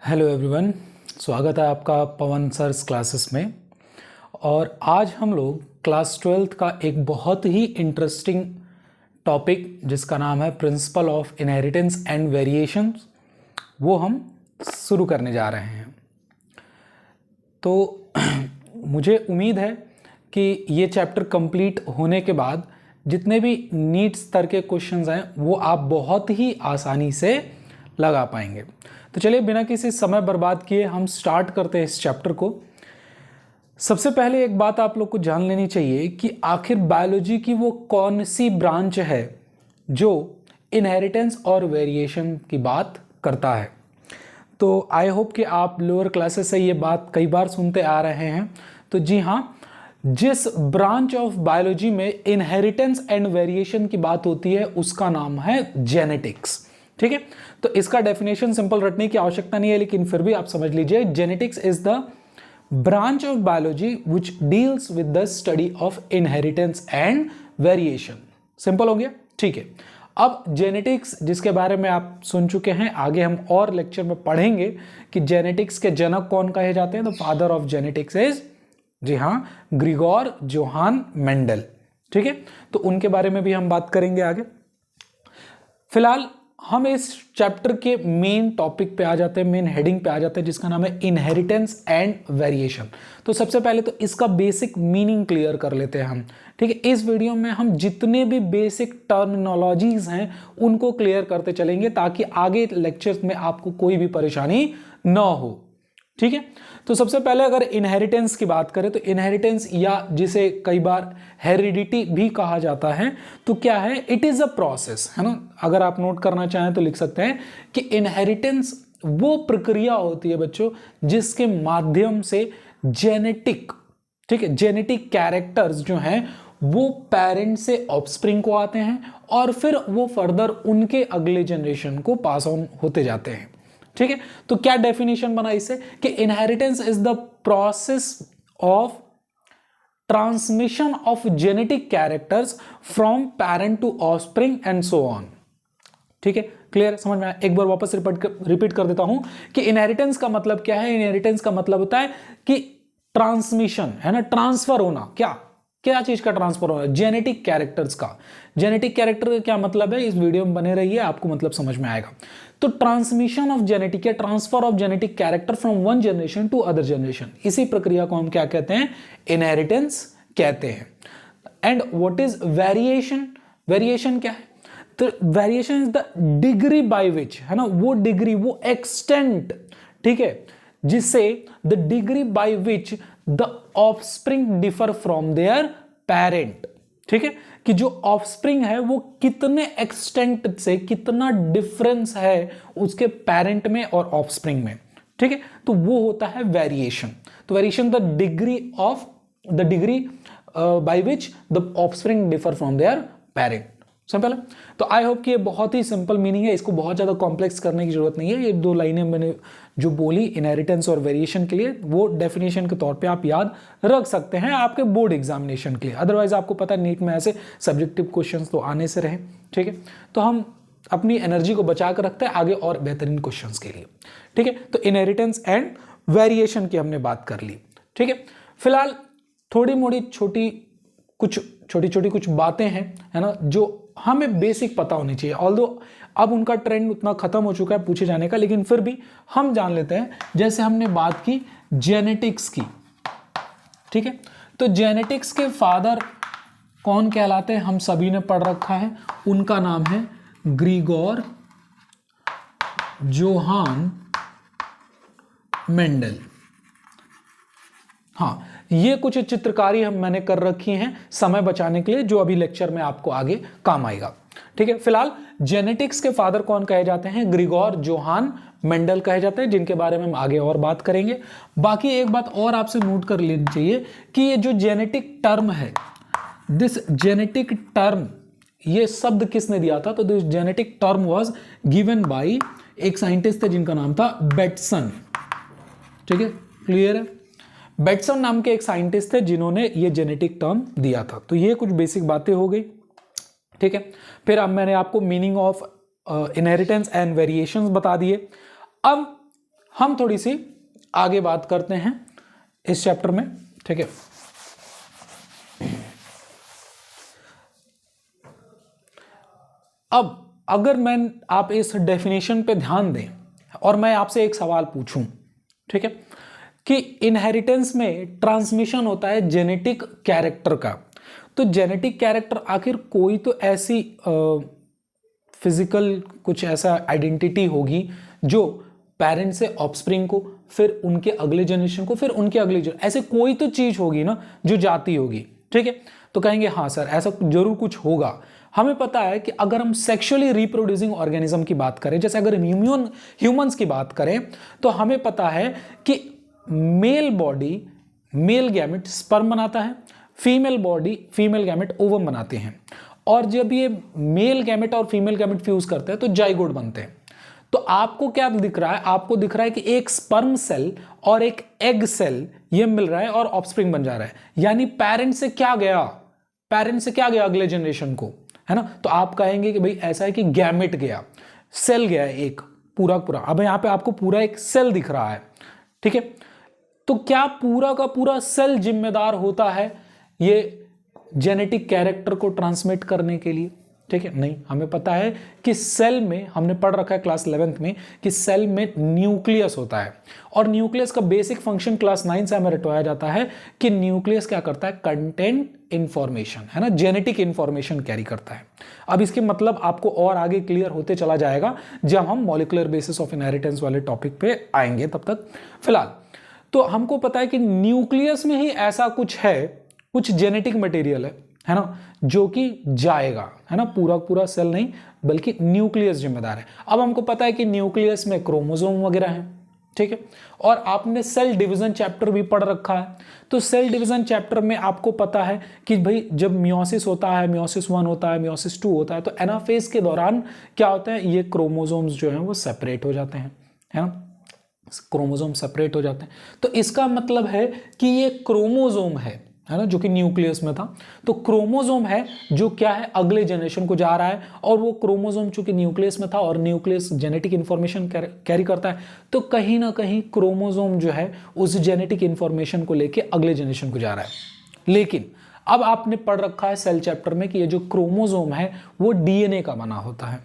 Hello everyone, स्वागत है आपका पवन सर्स क्लासेस में। और आज हम लोग क्लास 12th का एक बहुत ही इंटरेस्टिंग टॉपिक जिसका नाम है principle of inheritance and variations, वो हम शुरू करने जा रहे हैं। तो मुझे उम्मीद है कि ये चैप्टर कंप्लीट होने के बाद जितने भी नीट स्तर के क्वेश्चंस हैं वो आप बहुत ही आसानी से लगा पाएंगे। तो चलिए बिना किसी समय बर्बाद किए हम स्टार्ट करते हैं इस चैप्टर को। सबसे पहले एक बात आप लोग को जान लेनी चाहिए कि आखिर बायोलॉजी की वो कौन सी ब्रांच है जो इनहेरिटेंस और वेरिएशन की बात करता है। तो आई होप कि आप लोअर क्लासेस से ये बात कई बार सुनते आ रहे हैं। तो जी हाँ, जिस ब्रांच ऑफ बायोलॉजी में इनहेरिटेंस एंड वेरिएशन की बात होती है उसका नाम है जेनेटिक्स। ठीक है, तो इसका डेफिनेशन सिंपल रटने की आवश्यकता नहीं है, लेकिन फिर भी आप समझ लीजिए, genetics is the branch of biology which deals with the study of inheritance and variation. Simple हो गया, ठीक है। अब जेनेटिक्स जिसके बारे में आप सुन चुके हैं, आगे हम और लेक्चर में पढ़ेंगे कि जेनेटिक्स के जनक कौन कहे जाते हैं। The father of genetics is, जी हाँ, ग्रिगोर जोहान मेंडल। ठीक है, तो उनके बारे में भी हम बात करेंगे आगे। फिलहाल हम इस चैप्टर के मेन टॉपिक पे आ जाते हैं, मेन हेडिंग पे आ जाते हैं, जिसका नाम है इनहेरिटेंस एंड वेरिएशन। तो सबसे पहले तो इसका बेसिक मीनिंग क्लियर कर लेते हैं हम। ठीक है, इस वीडियो में हम जितने भी बेसिक टर्मिनोलॉजीज हैं उनको क्लियर करते चलेंगे ताकि आगे लेक्चर्स में आपको कोई भी परेशानी ना हो। ठीक है, तो सबसे पहले अगर इनहेरिटेंस की बात करें तो इनहेरिटेंस, या जिसे कई बार हेरिडिटी भी कहा जाता है, तो क्या है? इट इज अ प्रोसेस, है ना। अगर आप नोट करना चाहें तो लिख सकते हैं कि इनहेरिटेंस वो प्रक्रिया होती है बच्चों जिसके माध्यम से जेनेटिक, ठीक है, जेनेटिक कैरेक्टर्स जो हैं वो पेरेंट से ऑफस्प्रिंग को आते हैं और फिर वो फर्दर उनके अगले जनरेशन को पास ऑन होते जाते हैं। ठीक है, तो क्या डेफिनेशन बना इससे कि inheritance is the process of transmission of genetic characters from parent to offspring and so on. ठीक है, क्लियर, समझ में आया? एक बार वापस रिपीट कर देता हूं कि इनहेरिटेंस का मतलब क्या है। इनहेरिटेंस का मतलब होता है कि ट्रांसमिशन, है ना, ट्रांसफर होना। क्या क्या चीज का ट्रांसफर हो रहा है? जेनेटिक कैरेक्टर्स का। जेनेटिक कैरेक्टर का क्या मतलब है, इस वीडियो में बने रहिए, आपको मतलब समझ में आएगा। तो ट्रांसमिशन ऑफ जेनेटिक या transfer of genetic character from one generation to other generation, इसी प्रक्रिया को हम क्या कहते हैं? इनहेरिटेंस कहते हैं। And what is variation? Variation क्या है? तो variation is the degree by which, है ना, वो डिग्री, वो एक्सटेंट, ठीक है, जिससे the degree by which the offspring differ from there parent. ठीक है, कि जो ऑफस्प्रिंग है वो कितने एक्सटेंट से, कितना डिफरेंस है उसके पेरेंट में और ऑफस्प्रिंग में। ठीक है, तो वो होता है वेरिएशन। तो variation the degree by which the offspring differ from there parent. Simple है। तो आई होप कि ये बहुत ही सिंपल मीनिंग है, इसको बहुत ज़्यादा कॉम्प्लेक्स करने की जरूरत नहीं है। ये दो लाइनें मैंने जो बोली इनहेरिटेंस और वेरिएशन के लिए, वो डेफिनेशन के तौर पे आप याद रख सकते हैं आपके बोर्ड एग्जामिनेशन के लिए। अदरवाइज आपको पता है नीट में ऐसे सब्जेक्टिव क्वेश्चंस तो आने से रहे। ठीक है, तो हम अपनी एनर्जी को बचा कर रखते हैं आगे और बेहतरीन क्वेश्चंस के लिए। ठीक है, तो इनहेरिटेंस एंड वेरिएशन की हमने बात कर ली। ठीक है, फिलहाल थोड़ी मोड़ी छोटी छोटी कुछ बातें हैं, है ना, जो हमें बेसिक पता होनी चाहिए। ऑल्दो अब उनका ट्रेंड उतना खत्म हो चुका है पूछे जाने का, लेकिन फिर भी हम जान लेते हैं। जैसे हमने बात की जेनेटिक्स की, ठीक है, तो जेनेटिक्स के फादर कौन कहलाते हैं? हम सभी ने पढ़ रखा है, उनका नाम है ग्रिगोर जोहान मेंडल। हाँ, ये कुछ चित्रकारी मैंने कर रखी हैं समय बचाने के लिए, जो अभी लेक्चर में आपको आगे काम आएगा। ठीक है, फिलहाल जेनेटिक्स के फादर कौन कहे जाते हैं? ग्रिगोर जोहान मेंडल कहे जाते हैं, जिनके बारे में हम आगे और बात करेंगे। बाकी एक बात और आपसे नोट कर लेनी चाहिए कि ये जो जेनेटिक टर्म है, दिस जेनेटिक टर्म, ये शब्द किसने दिया था? तो this genetic term was given by एक साइंटिस्ट थे जिनका नाम था बेटसन। ठीक है, क्लियर है? बेटसन नाम के एक साइंटिस्ट थे जिन्होंने ये जेनेटिक टर्म दिया था। तो ये कुछ बेसिक बातें हो गई। ठीक है, फिर अब मैंने आपको meaning of inheritance and variations बता दिए। अब हम थोड़ी सी आगे बात करते हैं इस चैप्टर में, ठीक है। अब अगर आप इस डेफिनेशन पे ध्यान दें और मैं आपसे एक सवाल पूछूं, ठीक है, कि इनहेरिटेंस में ट्रांसमिशन होता है जेनेटिक कैरेक्टर का, तो जेनेटिक कैरेक्टर आखिर कोई तो ऐसी फिजिकल कुछ ऐसा आइडेंटिटी होगी जो पेरेंट से ऑफस्प्रिंग को, फिर उनके अगले जनरेशन को, फिर उनके अगले ऐसे कोई तो चीज होगी ना जो जाती होगी, ठीक है। तो कहेंगे हाँ सर ऐसा जरूर कुछ होगा। हमें पता है कि अगर हम सेक्सुअली रिप्रोड्यूसिंग ऑर्गेनिज्म की बात करें, जैसे अगर ह्यूमंस की बात करें, तो हमें पता है कि male body male gamete sperm बनाता है, female body female gamete ovum बनाते हैं, और जब ये मेल गैमेट और फीमेल गैमेट फ्यूज करते हैं तो जाइगोट बनते हैं। तो आपको क्या दिख रहा है? आपको दिख रहा है कि एक स्पर्म सेल और एक एग सेल ये मिल रहा है और ऑफस्प्रिंग बन जा रहा है, यानी पेरेंट से क्या गया अगले जनरेशन को, है ना। तो आप कहेंगे कि भाई ऐसा है कि गैमेट गया, सेल गया एक पूरा। अब यहां पे आपको पूरा एक सेल दिख रहा है, ठीक है। तो क्या पूरा का पूरा सेल जिम्मेदार होता है ये जेनेटिक कैरेक्टर को ट्रांसमिट करने के लिए? ठीक है, नहीं। हमें पता है कि सेल में, हमने पढ़ रखा है क्लास 11th में, कि सेल में न्यूक्लियस होता है, और न्यूक्लियस का बेसिक फंक्शन क्लास 9 से हमें रटवाया जाता है कि न्यूक्लियस क्या करता है? कंटेंट इंफॉर्मेशन, है ना, जेनेटिक इंफॉर्मेशन कैरी करता है। अब इसके मतलब आपको और आगे क्लियर होते चला जाएगा जब हम मॉलिक्यूलर बेसिस ऑफ इनहेरिटेंस वाले टॉपिक पे आएंगे। तब तक फिलहाल तो हमको पता है कि न्यूक्लियस में ही ऐसा कुछ है, कुछ जेनेटिक मटेरियल है ना, जो कि जाएगा, है ना, पूरा सेल नहीं बल्कि न्यूक्लियस जिम्मेदार है। अब हमको पता है कि न्यूक्लियस में क्रोमोसोम वगैरह है, ठीक है। और आपने सेल डिवीजन चैप्टर भी पढ़ रखा है, तो सेल डिवीजन चैप्टर में आपको पता है कि भाई जब मियोसिस होता है, मियोसिस 1 होता है, मियोसिस 2 होता है, तो एनाफेज के दौरान क्या होता है? ये क्रोमोसोम्स जो हैं वो सेपरेट हो जाते हैं, है ना, क्रोमोसोम सेपरेट हो जाते हैं। तो इसका मतलब है कि ये क्रोमोसोम है ना, जो कि न्यूक्लियस में था। तो क्रोमोसोम है जो क्या है? अगले जनरेशन को जा रहा है, और वो क्रोमोसोम चूंकि न्यूक्लियस में था और न्यूक्लियस जेनेटिक इंफॉर्मेशन कैरी करता है, तो कहीं ना कहीं क्रोमोसोम जो है उस जेनेटिक इंफॉर्मेशन को लेके अगले जनरेशन को जा रहा है। लेकिन अब आपने पढ़ रखा है सेल चैप्टर में कि ये जो क्रोमोसोम है वो डीएनए का बना होता है,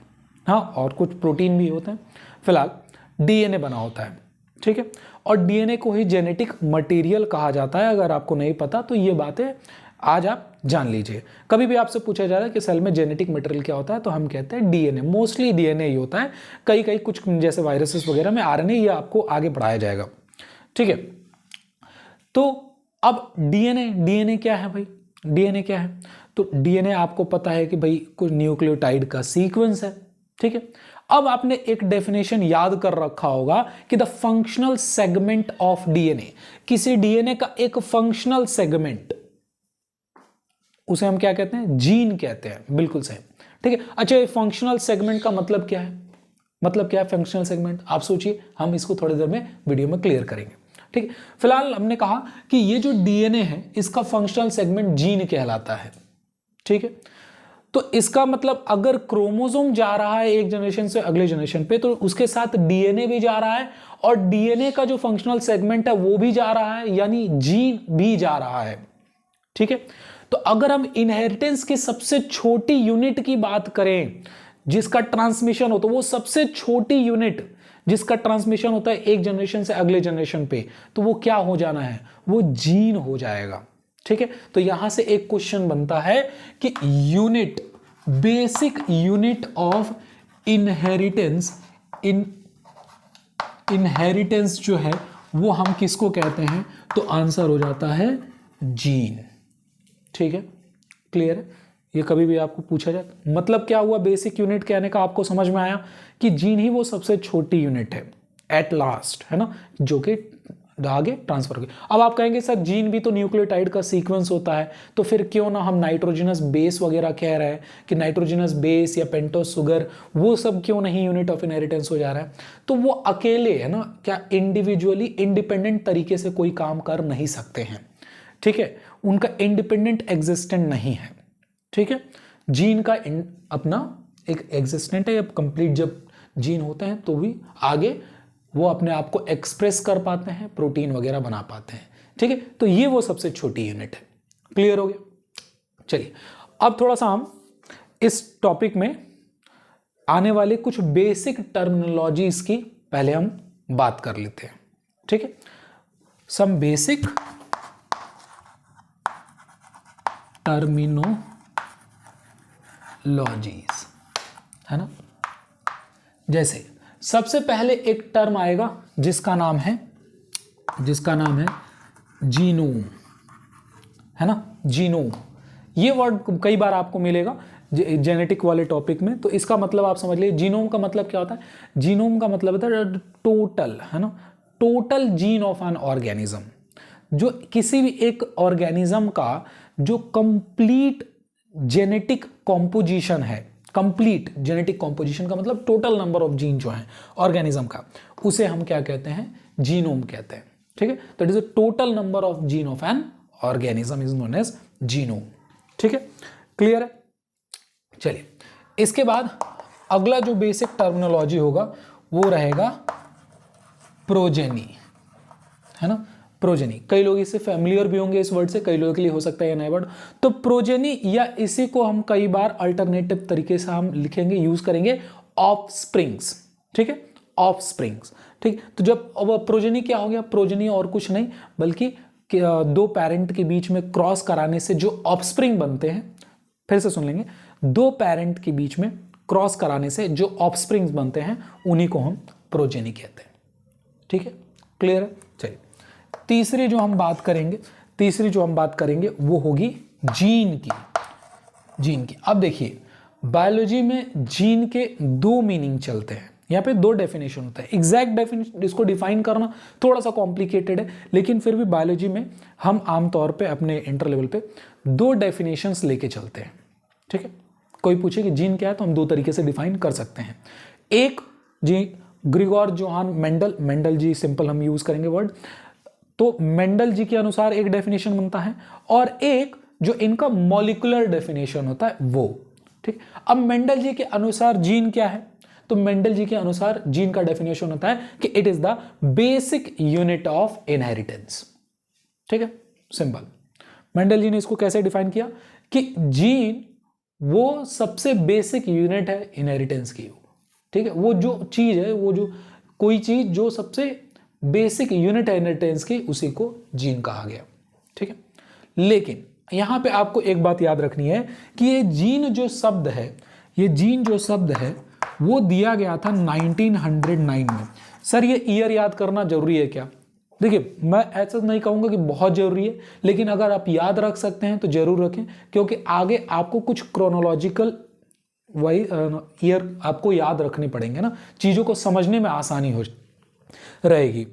हाँ, और कुछ प्रोटीन भी होते हैं, फिलहाल डीएनए बना होता है, ठीक है। और डीएनए को ही जेनेटिक मटेरियल कहा जाता है। अगर आपको नहीं पता तो ये बातें आज आप जान लीजिए। कभी भी आपसे पूछा जा रहा है कि सेल में जेनेटिक मटेरियल क्या होता है, तो हम कहते हैं डीएनए। मोस्टली डीएनए ही होता है, कई कुछ जैसे वायरसेस वगैरह में आरएनए, ये आपको आगे बढ़ाया जाएगा, ठीक है। तो अब डीएनए क्या है भाई? डीएनए क्या है? तो डीएनए आपको पता है कि भाई कुछ न्यूक्लियोटाइड का सीक्वेंस है, ठीक है। अब आपने एक डेफिनेशन याद कर रखा होगा कि the functional segment of DNA, किसी डीएनए का एक फंक्शनल सेगमेंट, उसे हम क्या कहते हैं? जीन कहते हैं, बिल्कुल सही, ठीक है। अच्छा, ये फंक्शनल सेगमेंट का मतलब क्या है? मतलब क्या है फंक्शनल सेगमेंट? आप सोचिए, हम इसको थोड़ी देर में वीडियो में क्लियर करेंगे, ठीक है। फिलहाल हमने कहा कि ये जो डीएनए है इसका फंक्शनल सेगमेंट जीन कहलाता है, ठीक है। तो इसका मतलब अगर क्रोमोसोम जा रहा है एक जनरेशन से अगले जनरेशन पे, तो उसके साथ डीएनए भी जा रहा है, और डीएनए का जो फंक्शनल सेगमेंट है वो भी जा रहा है, यानी जीन भी जा रहा है, ठीक है। तो अगर हम इनहेरिटेंस की सबसे छोटी यूनिट की बात करें जिसका ट्रांसमिशन हो, तो वो सबसे छोटी यूनिट जिसका ट्रांसमिशन होता है एक जनरेशन से अगले जनरेशन पे, तो वो क्या हो जाना है? वो जीन हो जाएगा, ठीक है। तो यहां से एक क्वेश्चन बनता है कि unit, basic unit of inheritance, inheritance जो है वो हम किसको कहते हैं? तो आंसर हो जाता है जीन, ठीक है, क्लियर है। ये कभी भी आपको पूछा जाए, मतलब क्या हुआ बेसिक यूनिट कहने का? आपको समझ में आया कि जीन ही वो सबसे छोटी यूनिट है एट लास्ट, है ना, जो कि आगे ट्रांसफर हो गई। अब आप कहेंगे सर जीन भी तो न्यूक्लियोटाइड का सीक्वेंस होता है, तो फिर क्यों ना हम नाइट्रोजनस बेस वगैरह कह रहे हैं कि नाइट्रोजनस बेस या पेंटोस शुगर, वो सब क्यों नहीं यूनिट ऑफ इनहेरिटेंस हो जा रहा है? तो वो अकेले, है ना, क्या इंडिविजुअली इंडिपेंडेंट तरीके से कोई काम कर नहीं सकते हैं, ठीक है, उनका इंडिपेंडेंट एग्जिस्टेंट नहीं है, ठीक है। जीन का अपना एक एग्जिस्टेंट है, अब कंप्लीट जब जीन होते हैं तो भी आगे वो अपने आप को एक्सप्रेस कर पाते हैं, प्रोटीन वगैरह बना पाते हैं। ठीक है, तो ये वो सबसे छोटी यूनिट है। क्लियर हो गया? चलिए अब थोड़ा सा हम इस टॉपिक में आने वाले कुछ बेसिक टर्मिनोलॉजीज की पहले हम बात कर लेते हैं। ठीक है, सम बेसिक टर्मिनोलॉजीज, है ना। जैसे सबसे पहले एक टर्म आएगा जिसका नाम है जीनोम, है ना, जीनोम। ये वर्ड कई बार आपको मिलेगा जेनेटिक वाले टॉपिक में, तो इसका मतलब आप समझ लीजिए जीनोम का मतलब क्या होता है। जीनोम का मतलब होता है टोटल, है ना, total gene of an organism, जो किसी भी एक ऑर्गेनिज्म का जो कंप्लीट जेनेटिक कॉम्पोजिशन है। कंप्लीट जेनेटिक कॉम्पोजिशन का मतलब टोटल नंबर ऑफ जीन जो है ऑर्गेनिज्म का, उसे हम क्या कहते हैं, जीनोम कहते हैं। ठीक है, तो it is a total number of gene of an organism is known as genome. ठीक है, क्लियर है। चलिए इसके बाद अगला जो बेसिक टर्मिनोलॉजी होगा वो रहेगा प्रोजेनी, है ना, प्रोजेनी। कई लोग इससे फैमिलियर भी होंगे इस वर्ड से, कई लोगों के लिए हो सकता है ये नया वर्ड। तो प्रोजेनी, या इसी को हम कई बार अल्टरनेटिव तरीके से हम लिखेंगे, यूज करेंगे, ऑफस्प्रिंग्स। ठीक है, ऑफस्प्रिंग्स। ठीक, तो जब अब प्रोजेनी क्या हो गया, प्रोजेनी और कुछ नहीं बल्कि दो पेरेंट के बीच में क्रॉस कराने से जो ऑफस्प्रिंग बनते हैं, फिर से सुन लेंगे, दो पेरेंट के बीच में क्रॉस कराने से जो ऑफस्प्रिंग्स बनते हैं उन्हीं को हम प्रोजेनी कहते हैं। ठीक है, क्लियर है। चलिए तीसरी जो हम बात करेंगे वो होगी जीन की। अब देखिए बायोलॉजी में जीन के दो मीनिंग चलते हैं, यहाँ पे दो डेफिनेशन होता है। एग्जैक्ट डेफिनेशन इसको डिफाइन करना थोड़ा सा कॉम्प्लिकेटेड है, लेकिन फिर भी बायोलॉजी में हम आमतौर पे अपने इंटर लेवल पे दो डेफिनेशंस लेके चलते हैं। ठीक है, कोई पूछे कि जीन क्या है तो हम दो तरीके से डिफाइन कर सकते हैं। एक जी ग्रिगोर जोहान मेंडल जी, सिंपल हम यूज करेंगे वर्ड, तो मेंडल जी के अनुसार एक डेफिनेशन बनता है, और एक जो इनका मॉलिक्यूलर डेफिनेशन होता है वो। ठीक, अब मेंडल जी के अनुसार जीन क्या है, तो मेंडल जी के अनुसार जीन का डेफिनेशन होता है कि it is the basic unit of inheritance. ठीक है, सिंपल। मेंडल जी ने इसको कैसे डिफाइन किया कि जीन वो सबसे बेसिक यूनिट है इनहेरिटेंस की। ठीक है, वो जो चीज है, वो जो कोई चीज जो सबसे बेसिक यूनिट है इनहेरिटेंस की, उसी को जीन कहा गया। ठीक है, लेकिन यहां पे आपको एक बात याद रखनी है कि ये जीन जो शब्द है वो दिया गया था 1909 में। सर ये ईयर याद करना जरूरी है क्या? देखिए मैं ऐसा नहीं कहूंगा कि बहुत जरूरी है, लेकिन अगर आप याद रख सकते हैं तो जरूर रखें, क्योंकि आगे आपको कुछ क्रोनोलॉजिकल ईयर आपको याद रखने पड़ेंगे ना, चीजों को समझने में आसानी हो रहेगी।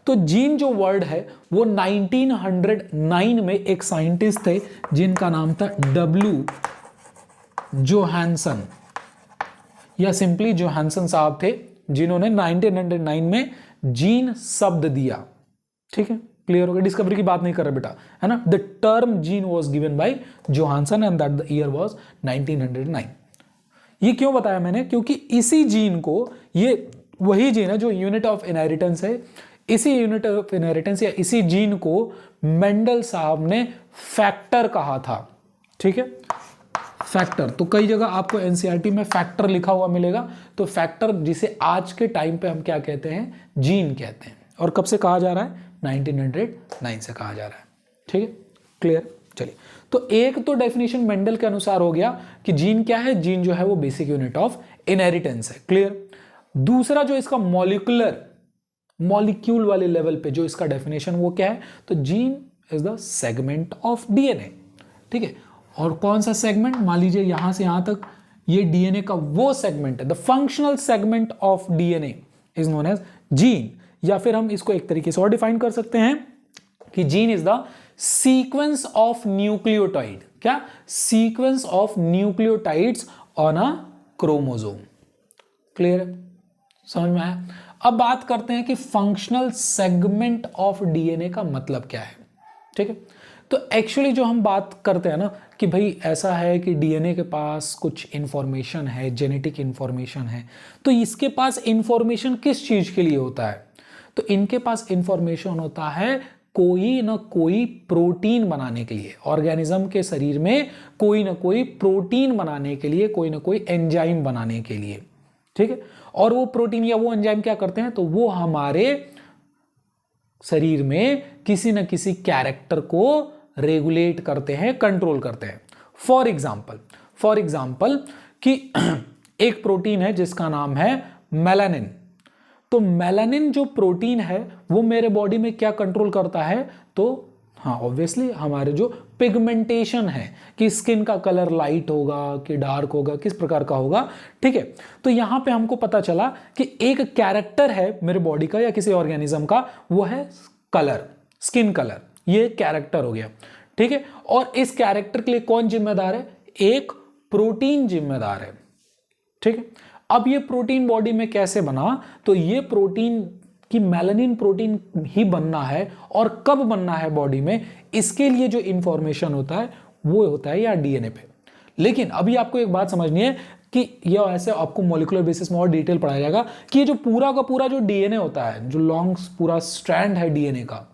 तो जीन जो वर्ड है वो 1909 में एक साइंटिस्ट थे जिनका नाम था W. जोहानसन, या सिंपली जोहानसन साहब थे, जिन्होंने 1909 में जीन शब्द दिया। ठीक है, क्लियर हो गया। डिस्कवरी की बात नहीं कर रहे बेटा, है ना। The term gene was given by Johansson and that the year was 1909। ये क्यों बताया मैंने, क्योंकि इसी जीन को, ये वही जीन है जो यूनिट ऑफ इनहेरिटेंस है, इसी यूनिट ऑफ इनहेरिटेंस या इसी जीन को मेंडल साहब ने फैक्टर कहा था। ठीक है, फैक्टर, तो कई जगह आपको एनसीईआरटी में फैक्टर लिखा हुआ मिलेगा। तो फैक्टर जिसे आज के टाइम पे हम क्या कहते हैं, जीन कहते हैं। और कब से कहा जा रहा है, 1909 से कहा जा रहा है। ठीक है, क्लियर। चलिए, तो एक तो डेफिनेशन मेंडल के अनुसार हो गया कि जीन क्या है, जीन जो है वो बेसिक यूनिट ऑफ इनहेरिटेंस है। क्लियर। दूसरा जो इसका मॉलिक्यूल वाले लेवल पे जो इसका डेफिनेशन वो क्या है, तो gene is the segment of DNA. ठीक है, और कौन सा सेगमेंट, मान लीजिए यहां से यहां तक ये डीएनए का वो सेगमेंट है, the functional segment of DNA is known as gene. या फिर हम इसको एक तरीके से और डिफाइन कर सकते हैं कि gene is the sequence of nucleotide. क्या, sequence of nucleotides on a chromosome. Clear है, समझ में आया। अब बात करते हैं कि फंक्शनल सेगमेंट ऑफ डीएनए का मतलब क्या है। ठीक है, तो एक्चुअली जो हम बात करते हैं ना कि भाई ऐसा है कि डीएनए के पास कुछ इंफॉर्मेशन है, जेनेटिक इंफॉर्मेशन है, तो इसके पास इंफॉर्मेशन किस चीज के लिए होता है, तो इनके पास इंफॉर्मेशन होता है कोई ना कोई प्रोटीन बनाने के लिए, ऑर्गेनिज्म के शरीर में कोई ना कोई प्रोटीन बनाने के लिए, कोई ना कोई एंजाइम बनाने के लिए, ठीक है। और वो प्रोटीन या वो एंजाइम क्या करते हैं, तो वो हमारे शरीर में किसी न किसी कैरेक्टर को रेगुलेट करते हैं, कंट्रोल करते हैं। फॉर एग्जाम्पल कि एक प्रोटीन है जिसका नाम है मेलानिन। तो मेलानिन जो प्रोटीन है वो मेरे बॉडी में क्या कंट्रोल करता है, तो हाँ ऑब्वियसली हमारे जो पिगमेंटेशन है कि स्किन का कलर लाइट होगा कि डार्क होगा, किस प्रकार का होगा, ठीक है। तो यहां पे हमको पता चला कि एक कैरेक्टर है मेरे बॉडी का या किसी ऑर्गेनिज्म का, वो है कलर, स्किन कलर, ये कैरेक्टर हो गया, ठीक है। और इस कैरेक्टर के लिए कौन जिम्मेदार है, एक प्रोटीन जिम्मेदार है, ठीक है। अब ये प्रोटीन बॉडी में कैसे बना, तो ये प्रोटीन कि मेलानिन प्रोटीन ही बनना है और कब बनना है बॉडी में, इसके लिए जो इंफॉर्मेशन होता है वो होता है या डीएनए पे। लेकिन अभी आपको एक बात समझनी है कि ये ऐसे आपको मॉलिक्यूलर बेसिस में और डिटेल पढ़ाया जाएगा कि ये जो पूरा का पूरा जो डीएनए होता है, जो लॉन्ग पूरा स्ट्रैंड है डीएनए का,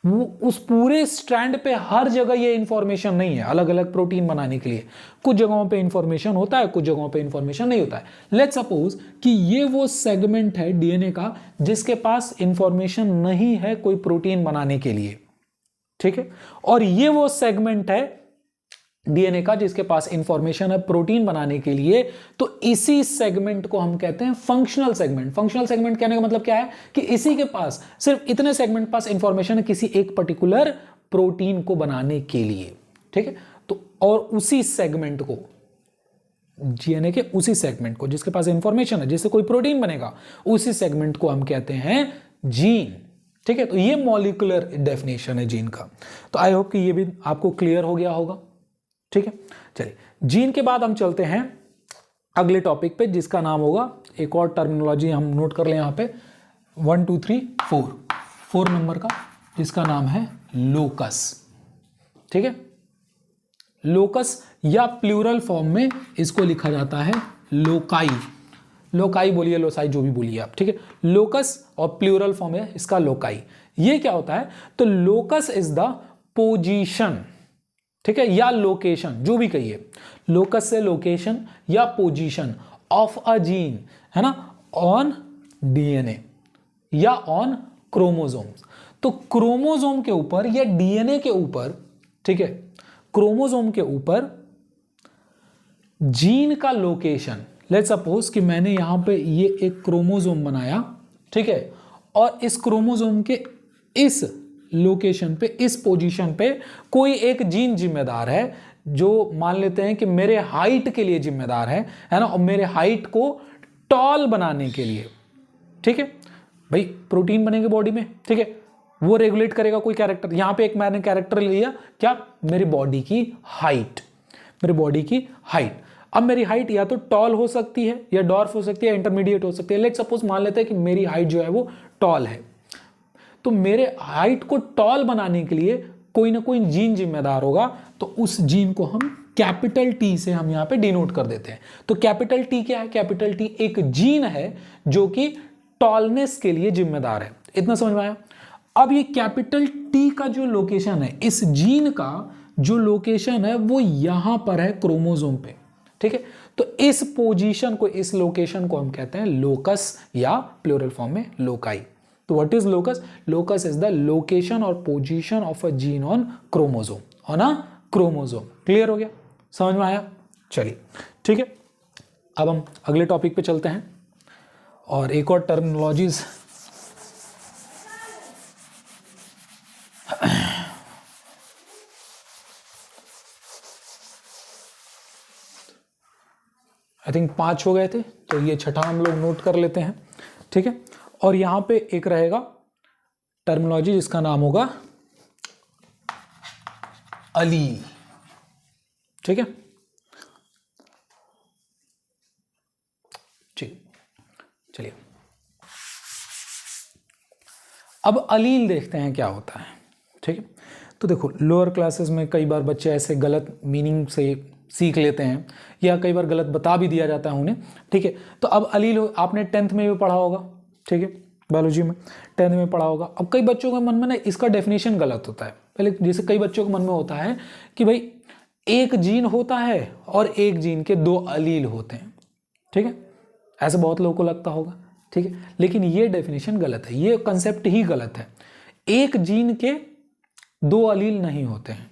वो उस पूरे स्ट्रैंड पे हर जगह ये इंफॉर्मेशन नहीं है अलग अलग प्रोटीन बनाने के लिए। कुछ जगहों पे इंफॉर्मेशन होता है, कुछ जगहों पे इंफॉर्मेशन नहीं होता है। लेट्स सपोज कि ये वो सेगमेंट है डीएनए का जिसके पास इंफॉर्मेशन नहीं है कोई प्रोटीन बनाने के लिए, ठीक है। और ये वो सेगमेंट है डीएनए का जिसके पास इंफॉर्मेशन है प्रोटीन बनाने के लिए। तो इसी सेगमेंट को हम कहते हैं फंक्शनल सेगमेंट। फंक्शनल सेगमेंट कहने का मतलब क्या है कि इसी के पास सिर्फ इतने सेगमेंट पास इंफॉर्मेशन है किसी एक पर्टिकुलर प्रोटीन को बनाने के लिए, ठीक है। तो और उसी सेगमेंट को, डीएनए के उसी सेगमेंट को जिसके पास इंफॉर्मेशन है जिससे कोई प्रोटीन बनेगा, उसी सेगमेंट को हम कहते हैं जीन, ठीक है। तो ये मॉलिक्यूलर डेफिनेशन है जीन का। तो आई होप कि ये भी आपको क्लियर हो गया होगा, ठीक है। चलिए जीन के बाद हम चलते हैं अगले टॉपिक पे जिसका नाम होगा, एक और टर्मिनोलॉजी हम नोट कर लें यहाँ पे 1 2 3 4 नंबर का, जिसका नाम है लोकस, ठीक है। लोकस या प्लूरल फॉर्म में इसको लिखा जाता है लोकाई। लोकाई बोलिए, लोसाई, जो भी बोलिए आप, ठीक है। लोकस और प्लूरल फॉर्म है इसका लोकाई। ये क्या होता है, तो लोकस इज द पोजीशन, ठीक है, या लोकेशन, जो भी कहिए, लोकस से लोकेशन या पोजीशन ऑफ अ जीन, है ना, ऑन डीएनए या ऑन क्रोमोसोम्स। तो क्रोमोसोम के ऊपर या डीएनए के ऊपर, ठीक है, क्रोमोसोम के ऊपर जीन का लोकेशन। लेट्स सपोज कि मैंने यहां पे ये एक क्रोमोसोम बनाया, ठीक है, और इस क्रोमोसोम के इस लोकेशन पे, इस पोजीशन पे कोई एक जीन जिम्मेदार है जो मान लेते हैं कि मेरे हाइट के लिए जिम्मेदार है ना, और मेरे हाइट को टॉल बनाने के लिए, ठीक है। भाई प्रोटीन बनेंगे बॉडी में, ठीक है, वो रेगुलेट करेगा कोई कैरेक्टर। यहां पे एक मैंने कैरेक्टर लिया, क्या, मेरी बॉडी की हाइट, मेरी बॉडी की हाइट। अब मेरी हाइट या तो टॉल हो सकती है या डॉर्फ हो सकती है, इंटरमीडिएट हो सकती है। लेट्स सपोज मान लेते हैं कि मेरी हाइट जो है वो टॉल है। तो मेरे हाइट को टॉल बनाने के लिए कोई ना कोई जीन जिम्मेदार होगा, तो उस जीन को हम कैपिटल टी से हम यहां पे डिनोट कर देते हैं। तो कैपिटल टी क्या है, कैपिटल टी एक जीन है जो कि टॉलनेस के लिए जिम्मेदार है। इतना समझ में आया। अब ये कैपिटल टी का जो लोकेशन है, इस जीन का जो लोकेशन है वो यहां पर है क्रोमोसोम पे, ठीक है। तो इस पोजीशन को, इस लोकेशन को हम कहते हैं लोकस या प्लूरल फॉर्म में लोकाई। तो what is locus? Locus is the location और position of a gene on chromosome, on a chromosome. Clear हो गया, समझ में आया? चलिए ठीक है, अब हम अगले टॉपिक पे चलते हैं और एक और टर्मिनोलॉजीज आई थिंक 5 हो गए थे, तो ये छठा हम लोग नोट कर लेते हैं, ठीक है। और यहां पे एक रहेगा टर्मिनोलॉजी जिसका नाम होगा अलील, ठीक है। ठीक, चलिए अब अलील देखते हैं क्या होता है, ठीक है। तो देखो लोअर क्लासेस में कई बार बच्चे ऐसे गलत मीनिंग से सीख लेते हैं या कई बार गलत बता भी दिया जाता है उन्हें, ठीक है। तो अब अलील आपने 10th में भी पढ़ा होगा, ठीक है। बायोलॉजी में 10th में पढ़ा होगा। अब कई बच्चों के मन में ना इसका डेफिनेशन गलत होता है। पहले जैसे कई बच्चों के मन में होता है कि भाई एक जीन होता है और एक जीन के 2 अलील होते हैं, ठीक है, ऐसे बहुत लोगों को लगता होगा, ठीक है, लेकिन ये डेफिनेशन गलत है, ये कंसेप्ट ही गलत है। एक जीन के 2 अलील नहीं होते हैं,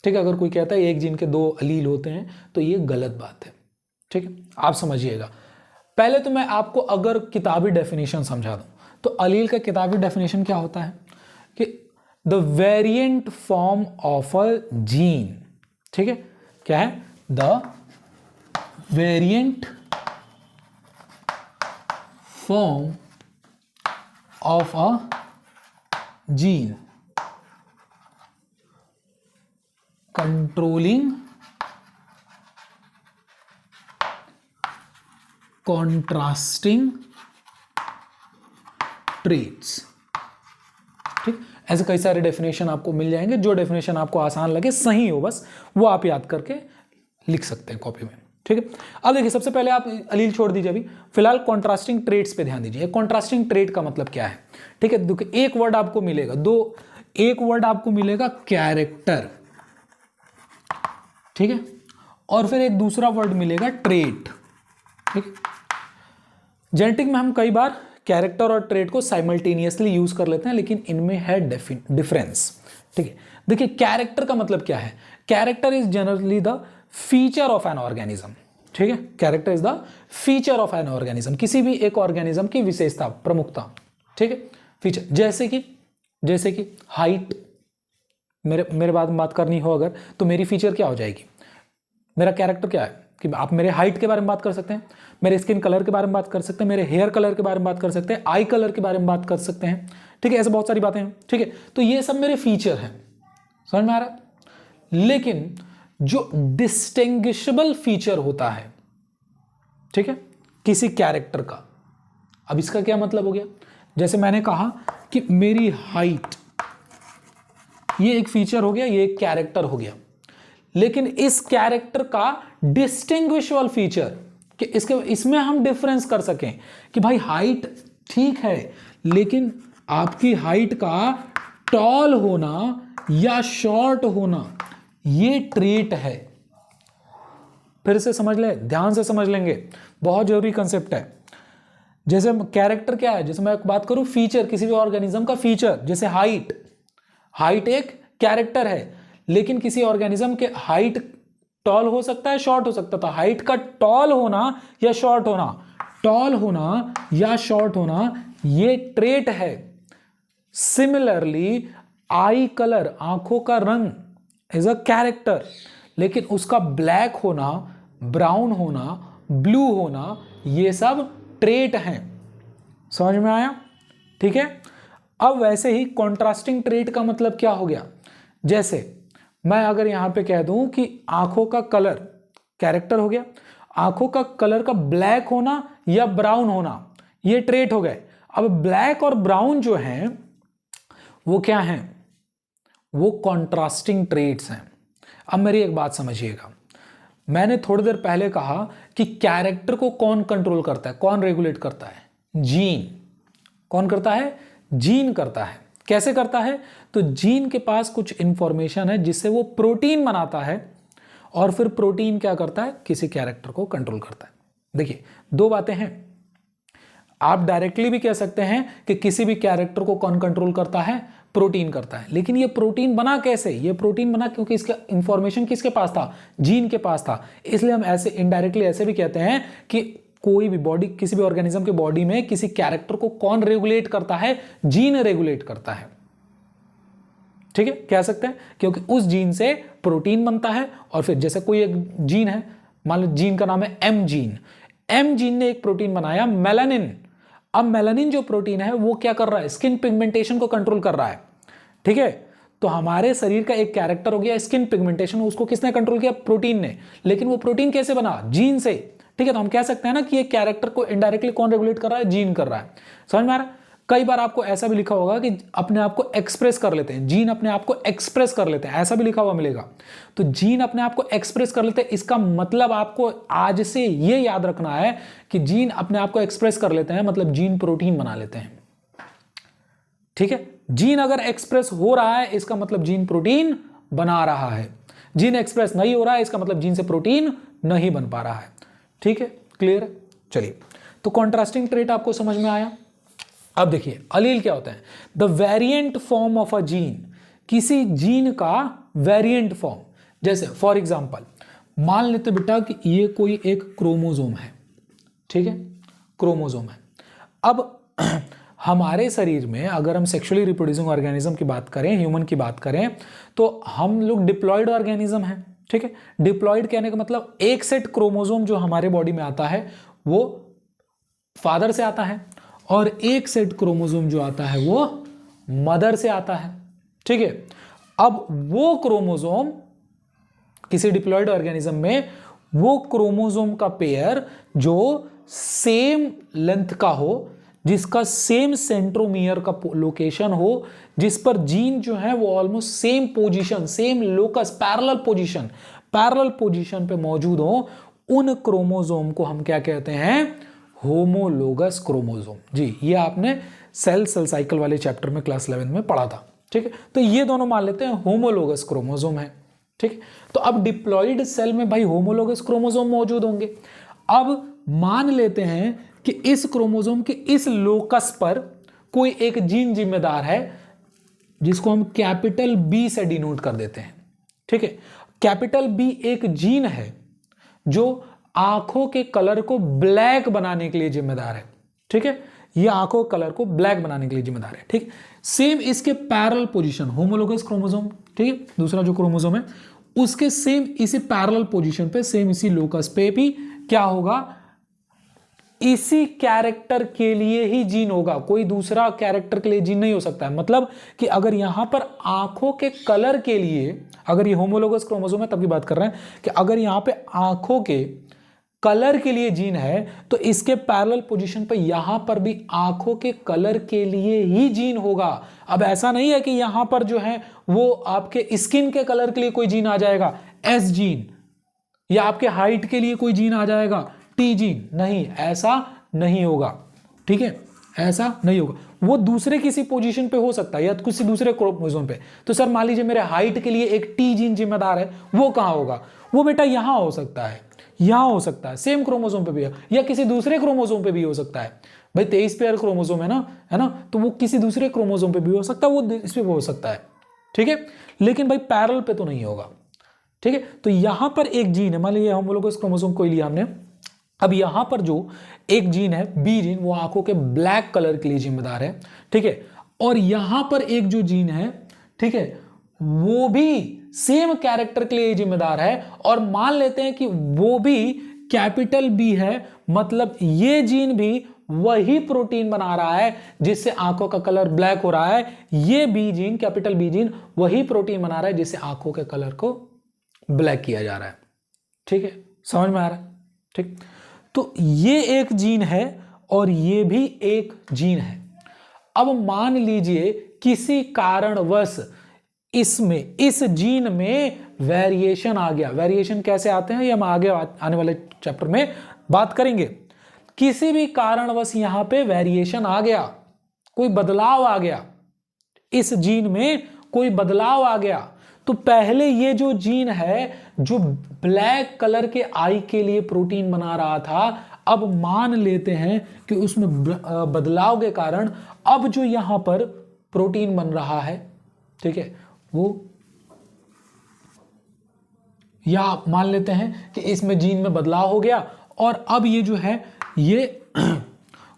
ठीक है। अगर कोई कहता है एक जीन के 2 अलील होते हैं तो ये गलत बात है, ठीक है, आप समझिएगा। पहले तो मैं आपको अगर किताबी डेफिनेशन समझा दूं तो अलील का किताबी डेफिनेशन क्या होता है कि the variant form of a gene, ठीक है, क्या है, the variant form of a gene controlling contrasting traits, ठीक। ऐसे कई सारे डेफिनेशन आपको मिल जाएंगे, जो डेफिनेशन आपको आसान लगे, सही हो बस, वो आप याद करके लिख सकते हैं कॉपी में, ठीक है। अब देखिए सबसे पहले आप अलील छोड़ दीजिए अभी, फिलहाल कॉन्ट्रास्टिंग ट्रेट्स पे ध्यान दीजिए। कॉन्ट्रास्टिंग ट्रेट का मतलब क्या है, ठीक है, देखिए एक वर्ड आपको मिलेगा, एक वर्ड आपको मिलेगा कैरेक्टर, ठीक है, और फिर एक दूसरा वर्ड मिलेगा ट्रेट, ठीक। जेनेटिक में हम कई बार कैरेक्टर और ट्रेट को साइमल्टेनियसली यूज कर लेते हैं, लेकिन इनमें है डिफरेंस, ठीक है। देखिए कैरेक्टर का मतलब क्या है, character is generally the feature of an organism, ठीक है, character is the feature of an organism, किसी भी एक ऑर्गेनिज्म की विशेषता, प्रमुखता, ठीक है, फीचर। जैसे कि हाइट, मेरे बात करनी हो अगर, तो मेरी फीचर क्या हो जाएगी, मेरा कैरेक्टर क्या है कि आप मेरे हाइट के बारे में बात कर सकते हैं, मेरे स्किन कलर के बारे में बात कर सकते हैं, मेरे हेयर कलर के बारे में बात कर सकते हैं, आई कलर के बारे में बात कर सकते हैं, ठीक है, ऐसे बहुत सारी बातें हैं, ठीक है। तो ये सब मेरे फीचर हैं, समझ में आ रहा है। लेकिन जो डिस्टिंग्विशेबल फीचर होता है, ठीक है, किसी कैरेक्टर का, अब इसका क्या मतलब हो गया, जैसे मैंने कहा कि मेरी हाइट, ये एक फीचर हो गया, ये एक कैरेक्टर हो गया, लेकिन इस कैरेक्टर का डिस्टिंग्विशेबल फीचर कि इसमें हम डिफरेंस कर सकें कि भाई हाइट ठीक है, लेकिन आपकी हाइट का टॉल होना या शॉर्ट होना ये ट्रेट है। फिर से समझ ले, ध्यान से समझ लेंगे, बहुत जरूरी कंसेप्ट है। जैसे कैरेक्टर क्या है, जैसे मैं बात करूं फीचर, किसी भी ऑर्गेनिज्म का फीचर, जैसे हाइट एक कैरेक्टर है, लेकिन किसी ऑर्गेनिज्म के हाइट टॉल हो सकता है, शॉर्ट हो सकता था, हाइट का टॉल होना या शॉर्ट होना, ये ट्रेट है। सिमिलरली आई कलर, आंखों का रंग इज अ कैरेक्टर, लेकिन उसका ब्लैक होना, ब्राउन होना, ब्लू होना, ये सब ट्रेट हैं। समझ में आया, ठीक है। अब वैसे ही कॉन्ट्रास्टिंग ट्रेट का मतलब क्या हो गया, जैसे मैं अगर यहां पे कह दूं कि आंखों का कलर कैरेक्टर हो गया, आंखों का कलर का ब्लैक होना या ब्राउन होना ये ट्रेट हो गए। अब ब्लैक और ब्राउन जो हैं वो क्या हैं, वो कॉन्ट्रास्टिंग ट्रेट्स हैं। अब मेरी एक बात समझिएगा, मैंने थोड़ी देर पहले कहा कि कैरेक्टर को कौन कंट्रोल करता है, कौन रेगुलेट करता है, जीन। कौन करता है, जीन करता है। कैसे करता है, तो जीन के पास कुछ इंफॉर्मेशन है जिससे वो प्रोटीन बनाता है, और फिर प्रोटीन क्या करता है, किसी कैरेक्टर को कंट्रोल करता है। देखिए दो बातें हैं, आप डायरेक्टली भी कह सकते हैं कि किसी भी कैरेक्टर को कौन कंट्रोल करता है, प्रोटीन करता है। लेकिन ये प्रोटीन बना कैसे, ये प्रोटीन बना क्योंकि इसका इंफॉर्मेशन किसके पास था, जीन के पास था। इसलिए हम ऐसे इनडायरेक्टली ऐसे भी कहते हैं कि कोई भी बॉडी, किसी भी ऑर्गेनिज्म के बॉडी में किसी कैरेक्टर को कौन रेगुलेट करता है, जीन रेगुलेट करता है, ठीक है, कह सकते हैं, क्योंकि उस जीन से प्रोटीन बनता है। और फिर जैसे कोई एक जीन है, मान लो जीन का नाम है एम जीन, एम जीन ने एक प्रोटीन बनाया मेलानिन। अब मेलानिन जो प्रोटीन है वो क्या कर रहा है, स्किन पिगमेंटेशन को कंट्रोल कर रहा है, ठीक है। तो हमारे शरीर का एक कैरेक्टर हो गया स्किन पिगमेंटेशन, उसको किसने कंट्रोल किया, प्रोटीन ने। लेकिन वो प्रोटीन कैसे बना, जीन से, ठीक है। तो हम कह सकते हैं ना कि ये कैरेक्टर को इनडायरेक्टली कौन रेगुलेट कर रहा है, जीन कर रहा है। समझ में आ रहा है। कई बार आपको ऐसा भी लिखा होगा कि अपने आप को एक्सप्रेस कर लेते हैं, जीन अपने आप को एक्सप्रेस कर लेते हैं, ऐसा भी लिखा हुआ मिलेगा। तो जीन अपने आप को एक्सप्रेस कर लेते हैं, इसका मतलब आपको आज से ये याद रखना है कि जीन अपने आप को एक्सप्रेस कर लेते हैं, मतलब जीन प्रोटीन बना लेते हैं। ठीक है, जीन अगर एक्सप्रेस हो रहा है इसका मतलब जीन प्रोटीन बना रहा है, जीन एक्सप्रेस नहीं हो रहा है इसका मतलब जीन से प्रोटीन नहीं बन पा रहा है। ठीक है, क्लियर है। चलिए, तो कॉन्ट्रास्टिंग ट्रेट आपको समझ में आया। अब देखिए अलील क्या होता है, the variant form of a gene, किसी जीन का वेरिएंट फॉर्म। जैसे फॉर एग्जांपल मान लेते बेटा कि ये कोई एक क्रोमोसोम है, ठीक है, क्रोमोसोम है। अब हमारे शरीर में अगर हम सेक्सुअली रिप्रोड्यूसिंग ऑर्गेनिज्म की बात करें, ह्यूमन की बात करें, तो हम लोग डिप्लॉयड ऑर्गेनिज्म हैं। ठीक है, डिप्लॉयड कहने का मतलब एक सेट क्रोमोसोम जो हमारे बॉडी में आता है वो फादर से आता है और एक सेट क्रोमोसोम जो आता है वो मदर से आता है। ठीक है, अब वो क्रोमोसोम किसी डिप्लॉयड ऑर्गेनिज्म में वो क्रोमोसोम का पेयर जो सेम लेंथ का हो, जिसका सेम सेंट्रोमियर का लोकेशन हो, जिस पर जीन जो है वो almost same position, same locus, parallel position पे मौजूद हो, उन क्रोमोसोम को हम क्या कहते हैं, होमोलोगस क्रोमोसोम। जी, ये आपने सेल साइकिल वाले चैप्टर में क्लास 11 में पढ़ा था। ठीक है, तो ये दोनों मान लेते हैं होमोलोगस क्रोमोसोम है। ठीक है, तो अब डिप्लॉयड सेल में भाई होमोलोगस क्रोमोसोम मौजूद होंगे। अब मान लेते हैं कि इस क्रोमोसोम के इस लोकस पर कोई एक जीन जिम्मेदार है जिसको हम कैपिटल बी से डिनोट कर देते हैं। ठीक है, कैपिटल बी एक जीन है जो आंखों के कलर को ब्लैक बनाने के लिए जिम्मेदार है। ठीक है, ये आंखों के कलर को ब्लैक बनाने के लिए जिम्मेदार है। ठीक, सेम इसके पैरेलल पोजीशन होमोलोगस क्रोमोसोम, ठीक है, दूसरा जो क्रोमोसोम है उसके सेम इसी पैरेलल पोजीशन पे, सेम इसी लोकस पे भी क्या होगा, इसी कैरेक्टर के लिए ही जीन होगा, कोई दूसरा कैरेक्टर के लिए जीन नहीं हो सकता है। मतलब कि अगर यहां पर आंखों के कलर के लिए, अगर ये होमोलोगस क्रोमोसोम है तब की बात कर रहे हैं कि अगर यहां पे आंखों के कलर के लिए जीन है तो इसके पैरेलल पोजीशन पे यहां पर भी आंखों के कलर के लिए ही जीन होगा। अब ऐसा नहीं है कि यहां पर जो है वो आपके स्किन के कलर के लिए कोई जीन आ जाएगा, एस जीन, या आपके हाइट के लिए कोई जीन आ जाएगा, टी जीन, नहीं, ऐसा नहीं होगा। ठीक है, ऐसा नहीं होगा। वो दूसरे किसी पोजीशन पे हो सकता है या किसी दूसरे क्रोमोसोम पे। तो सर मान लीजिए मेरे हाइट के लिए एक टी जीन जिम्मेदार है, वो कहां होगा, वो बेटा यहां हो सकता है, यहां हो सकता है, सेम क्रोमोसोम पे भी है, या किसी दूसरे क्रोमोसोम पे भी हो सकता है। भाई 23 पेयर क्रोमोसोम है ना, तो वो किसी दूसरे क्रोमोसोम पे भी हो सकता है, वो इस पे भी हो सकता है। ठीक है, लेकिन भाई पैरेलल पे तो नहीं होगा। ठीक है, तो यहां पर एक जीन है, मान लीजिए होमोलोगस क्रोमोसोम कोई लिया हमने। अब यहां पर जो एक जीन है बी जीन, वो आंखों के ब्लैक कलर के लिए जिम्मेदार है। ठीक है, और यहां पर एक जो जीन है, ठीक है, वो भी सेम कैरेक्टर के लिए जिम्मेदार है, और मान लेते हैं कि वो भी कैपिटल बी है, मतलब ये जीन भी वही प्रोटीन बना रहा है जिससे आंखों का कलर ब्लैक हो रहा है। ये B gene, capital B gene, वही प्रोटीन बना रहा है जिससे आंखों के कलर को ब्लैक किया जा रहा है। ठीक है, समझ में आ रहा है। ठीक, तो ये एक जीन है और ये भी एक जीन है। अब मान लीजिए किसी कारणवश इसमें, इस जीन में वेरिएशन आ गया। वेरिएशन कैसे आते हैं ये हम आगे आने वाले चैप्टर में बात करेंगे। किसी भी कारणवश यहां पे वेरिएशन आ गया, कोई बदलाव आ गया, इस जीन में कोई बदलाव आ गया, तो पहले ये जो जीन है जो ब्लैक कलर के आई के लिए प्रोटीन बना रहा था, अब मान लेते हैं कि उसमें बदलाव के कारण अब जो यहां पर प्रोटीन बन रहा है, ठीक है, वो, या मान लेते हैं कि इसमें जीन में बदलाव हो गया और अब ये जो है ये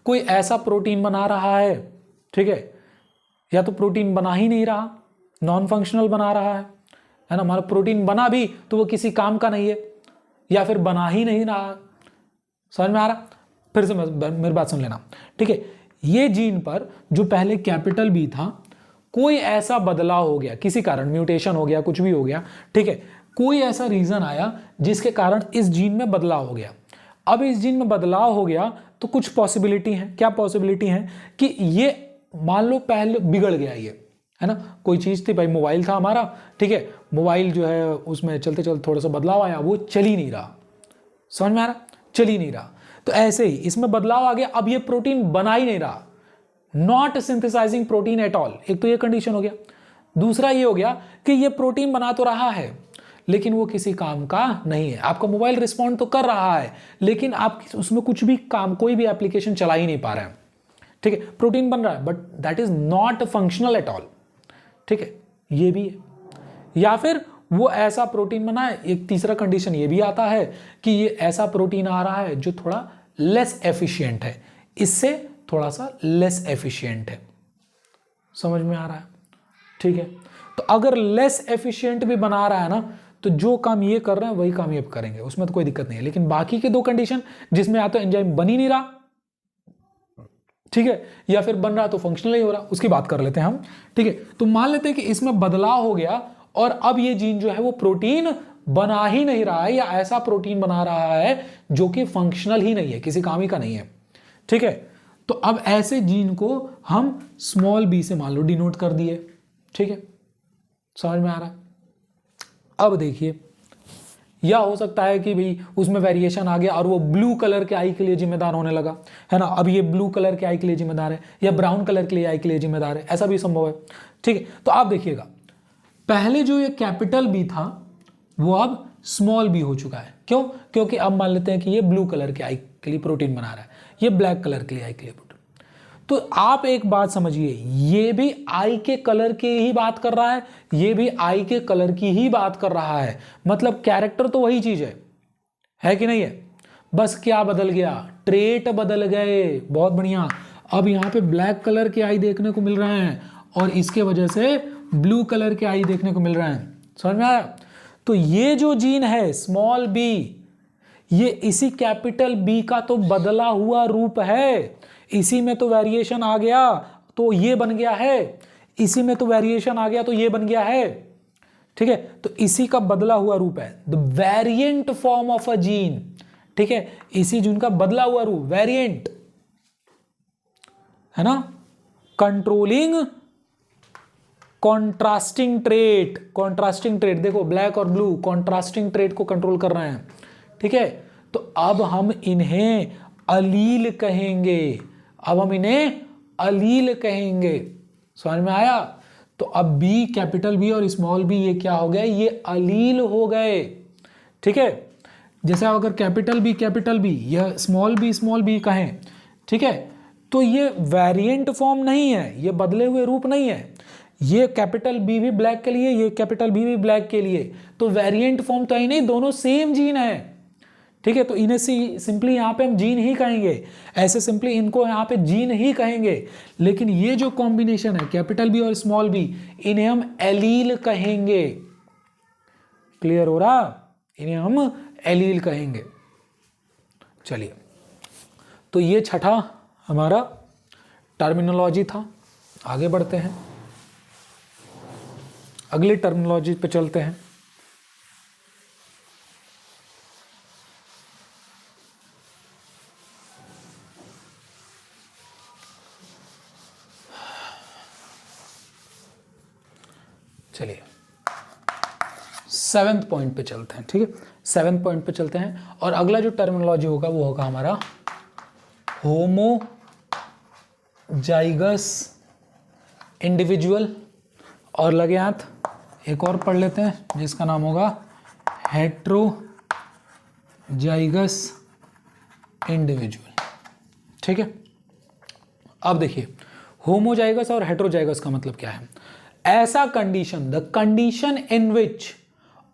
कोई ऐसा प्रोटीन बना रहा है, ठीक है, या तो प्रोटीन बना ही नहीं रहा, नॉन फंक्शनल बना रहा है ना, हमारा प्रोटीन बना भी तो वो किसी काम का नहीं है, या फिर बना ही नहीं रहा। समझ में आ रहा? फिर से मेरी बात सुन लेना, ठीक है। ये जीन पर जो पहले कैपिटल बी था, कोई ऐसा बदलाव हो गया, किसी कारण म्यूटेशन हो गया, कुछ भी हो गया, ठीक है, कोई ऐसा रीजन आया जिसके कारण इस जीन में बदलाव हो गया। अब इस जीन में बदलाव हो गया तो कुछ पॉसिबिलिटी है। क्या पॉसिबिलिटी है कि ये मान लो पहले बिगड़ गया, ये है ना, कोई चीज थी, भाई मोबाइल था हमारा, ठीक है, मोबाइल जो है उसमें चलते चलते थोड़ा सा बदलाव आया, वो चल ही नहीं रहा। समझ में आ रहा? चल ही नहीं रहा। तो ऐसे ही इसमें बदलाव आ गया, अब ये प्रोटीन बना ही नहीं रहा, not synthesising protein at all, एक तो ये कंडीशन हो गया। दूसरा ये हो गया कि ये प्रोटीन बना तो रहा है लेकिन वो किसी काम का नहीं है। आपका मोबाइल रिस्पॉन्ड तो कर रहा है लेकिन आप उसमें कुछ भी काम, कोई भी एप्लीकेशन चला ही नहीं पा रहे हैं, ठीक है। प्रोटीन बन रहा है but that is not functional at all, ठीक है, ये भी है। या फिर वो ऐसा प्रोटीन बना है, एक तीसरा कंडीशन ये भी आता है कि ये ऐसा प्रोटीन आ रहा है जो थोड़ा लेस एफिशिएंट है, इससे थोड़ा सा लेस एफिशिएंट है। समझ में आ रहा है, ठीक है। तो अगर लेस एफिशिएंट भी बना रहा है ना, तो जो काम ये कर रहे हैं वही काम ये करेंगे, उसमें तो कोई दिक्कत नहीं है। लेकिन बाकी के दो कंडीशन जिसमें या तो एंजाइम बन ही नहीं रहा, ठीक है, या फिर बन रहा तो फंक्शनल ही हो रहा, उसकी बात कर लेते हैं हम, ठीक है। तो मान लेते हैं कि इसमें बदलाव हो गया और अब ये जीन जो है वो प्रोटीन बना ही नहीं रहा है या ऐसा प्रोटीन बना रहा है जो कि फंक्शनल ही नहीं है, किसी काम ही का नहीं है, ठीक है। तो अब ऐसे जीन को हम स्मॉल बी से मान लो डिनोट कर दिए, ठीक है, समझ में आ रहा है। अब देखिए, या हो सकता है कि भाई उसमें वेरिएशन आ गया और वो ब्लू कलर के आई के लिए जिम्मेदार होने लगा, है ना। अब ये ब्लू कलर के आई के लिए जिम्मेदार है या ब्राउन कलर के लिए आई के लिए जिम्मेदार है, ऐसा भी संभव है, ठीक है। तो आप देखिएगा, पहले जो ये कैपिटल बी था वो अब स्मॉल बी हो चुका है। क्यों? क्योंकि अब मान लेते हैं कि ये ब्लू कलर के आई के लिए प्रोटीन बना रहा है, ये ब्लैक कलर के लिए आई के लिए प्रोटीन। तो आप एक बात समझिए, ये भी आई के कलर की ही बात कर रहा है, ये भी आई के कलर की ही बात कर रहा है, मतलब कैरेक्टर तो वही चीज है कि नहीं है, बस क्या बदल गया, ट्रेट बदल गए। बहुत बढ़िया, अब यहाँ पे ब्लैक कलर के आई देखने को मिल रहे हैं और इसके वजह से ब्लू कलर के आई देखने को मिल रहे हैं। समझ में आया? तो ये जो जीन है स्मॉल बी, ये इसी कैपिटल बी का तो बदला हुआ रूप है, इसी में तो वेरिएशन आ गया तो ये बन गया है, इसी में तो वेरिएशन आ गया तो ये बन गया है, ठीक है। तो इसी का बदला हुआ रूप है, the variant form of a gene, ठीक है, इसी जीन का बदला हुआ रूप, वेरिएंट, है ना। Controlling contrasting trait, contrasting trait देखो, ब्लैक और ब्लू कॉन्ट्रास्टिंग ट्रेट को कंट्रोल कर रहे हैं, ठीक है। तो अब हम इन्हें अलील कहेंगे, अब हम इन्हें अलील कहेंगे। समझ में आया? तो अब बी, कैपिटल बी और स्मॉल बी ये क्या हो गए, ये अलील हो गए, ठीक है। जैसे अगर कैपिटल बी या स्मॉल बी कहें, ठीक है, तो ये वेरिएंट फॉर्म नहीं है, ये बदले हुए रूप नहीं है। ये कैपिटल बी भी ब्लैक के लिए, ये कैपिटल बी भी ब्लैक के लिए, तो वेरिएंट फॉर्म तो है नहीं, दोनों सेम जीन है, ठीक है। तो इन्हें सिंपली यहाँ पे हम जीन ही कहेंगे, ऐसे सिंपली इनको यहाँ पे जीन ही कहेंगे। लेकिन ये जो कॉम्बिनेशन है कैपिटल बी और स्मॉल बी, इन्हें हम एलील कहेंगे। क्लियर हो रहा? इन्हें हम एलील कहेंगे। चलिए, तो ये छठा हमारा टर्मिनोलॉजी था। आगे बढ़ते हैं, अगली टर्मिनोलॉजी पे चलते हैं। चलिए 7th पॉइंट पे चलते हैं, ठीक है। 7th पॉइंट पे चलते हैं और अगला जो टर्मिनोलॉजी होगा वो होगा हमारा होमोजाइगस इंडिविजुअल, और लगे हाथ एक और पढ़ लेते हैं जिसका नाम होगा हेट्रोजाइगस इंडिविजुअल, ठीक है। अब देखिए, होमोजाइगस और हेट्रोजाइगस का मतलब क्या है। ऐसा condition, the condition in which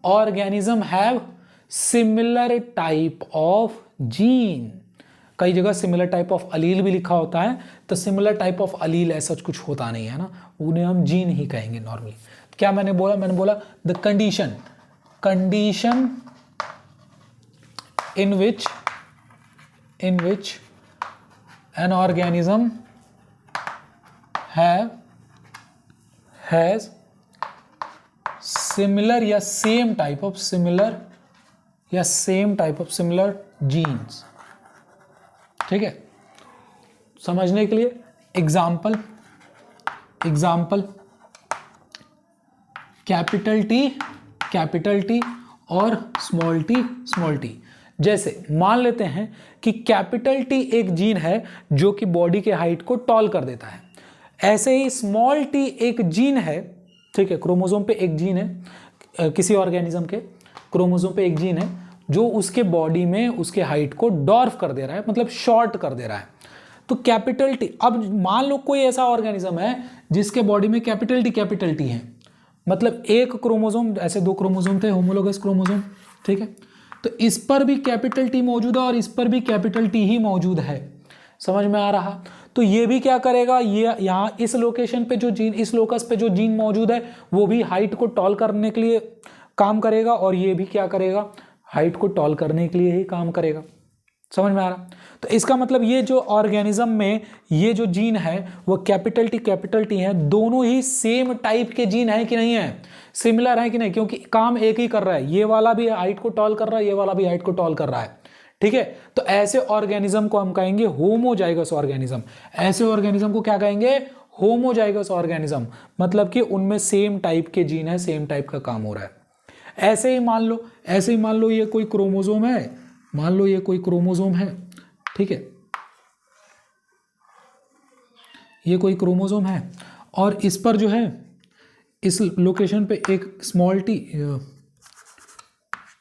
organism have similar type of gene. कई जगह सिमिलर टाइप ऑफ अलील भी लिखा होता है, तो सिमिलर टाइप ऑफ अलील ऐसा कुछ होता नहीं है ना, उन्हें हम जीन ही कहेंगे नॉर्मली। क्या मैंने बोला the condition in which an organism has similar या same type of similar genes, ठीक है। समझने के लिए एग्जाम्पल कैपिटल टी और स्मॉल टी। जैसे मान लेते हैं कि कैपिटल टी एक जीन है जो कि बॉडी के हाइट को टॉल कर देता है, ऐसे ही स्मॉल टी एक जीन है, ठीक है, क्रोमोसोम पे एक जीन है, किसी ऑर्गेनिज्म के क्रोमोसोम पे एक जीन है जो उसके बॉडी में उसके हाइट को डॉर्फ कर दे रहा है, मतलब शॉर्ट कर दे रहा है। तो कैपिटल टी, अब मान लो कोई ऐसा ऑर्गेनिज्म है जिसके बॉडी में कैपिटल टी है, मतलब एक क्रोमोसोम, ऐसे दो क्रोमोसोम थे, होमोलोगस क्रोमोसोम, ठीक है, तो इस पर भी कैपिटल टी मौजूद है और इस पर भी कैपिटल टी ही मौजूद है, समझ में आ रहा। तो ये भी क्या करेगा, ये यहाँ इस लोकेशन पे जो जीन, इस लोकस पे जो जीन मौजूद है वो भी हाइट को टॉल करने के लिए काम करेगा, और ये भी क्या करेगा, हाइट को टॉल करने के लिए ही काम करेगा, समझ में आ रहा। तो इसका मतलब ये जो ऑर्गेनिज्म में ये जो जीन है वो कैपिटल टी है, दोनों ही सेम टाइप के जीन है कि नहीं है, सिमिलर है कि नहीं, क्योंकि काम एक ही कर रहा है, ये वाला भी हाइट को टॉल कर रहा है, ये वाला भी हाइट को टॉल कर रहा है, ठीक है। तो ऐसे ऑर्गेनिज्म को हम कहेंगे होमोजाइगस ऑर्गेनिज्म। ऐसे ऑर्गेनिज्म को क्या कहेंगे, होमोजाइगस ऑर्गेनिज्म, मतलब कि उनमें सेम टाइप के जीन है, सेम टाइप का काम हो रहा है। ऐसे ही मान लो ये कोई क्रोमोसोम है, मान लो ये कोई क्रोमोसोम है, ठीक है, ये कोई क्रोमोसोम है और इस पर जो है, इस लोकेशन पे एक स्मॉल टी,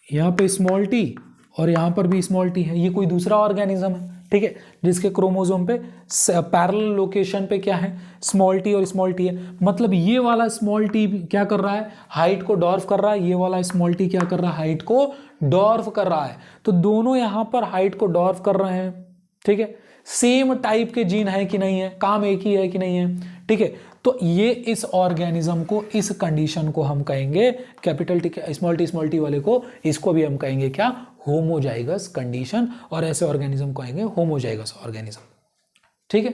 यहाँ पे स्मॉल टी और यहाँ पर भी स्मॉल टी है, ये कोई दूसरा ऑर्गेनिज्म है, ठीक है, जिसके क्रोमोसोम पे पैरेलल लोकेशन पे क्या है, स्मॉल टी और स्मॉल टी है। मतलब ये वाला स्मॉल टी क्या कर रहा है, हाइट को डॉर्फ कर रहा है, ये वाला स्मॉल टी क्या कर रहा है, हाइट को डॉर्फ कर रहा है। तो दोनों यहाँ पर हाइट को डॉर्फ कर रहे हैं, ठीक है, सेम टाइप के जीन है कि नहीं है, काम एक ही है कि नहीं है, ठीक है। तो ये इस ऑर्गेनिज्म को, इस कंडीशन को हम कहेंगे कैपिटल टी, स्मॉल टी वाले को, इसको भी हम कहेंगे क्या, होमोजाइगस कंडीशन, और ऐसे ऑर्गेनिज्म को कहेंगे होमोजाइगस ऑर्गेनिज्म, ठीक है।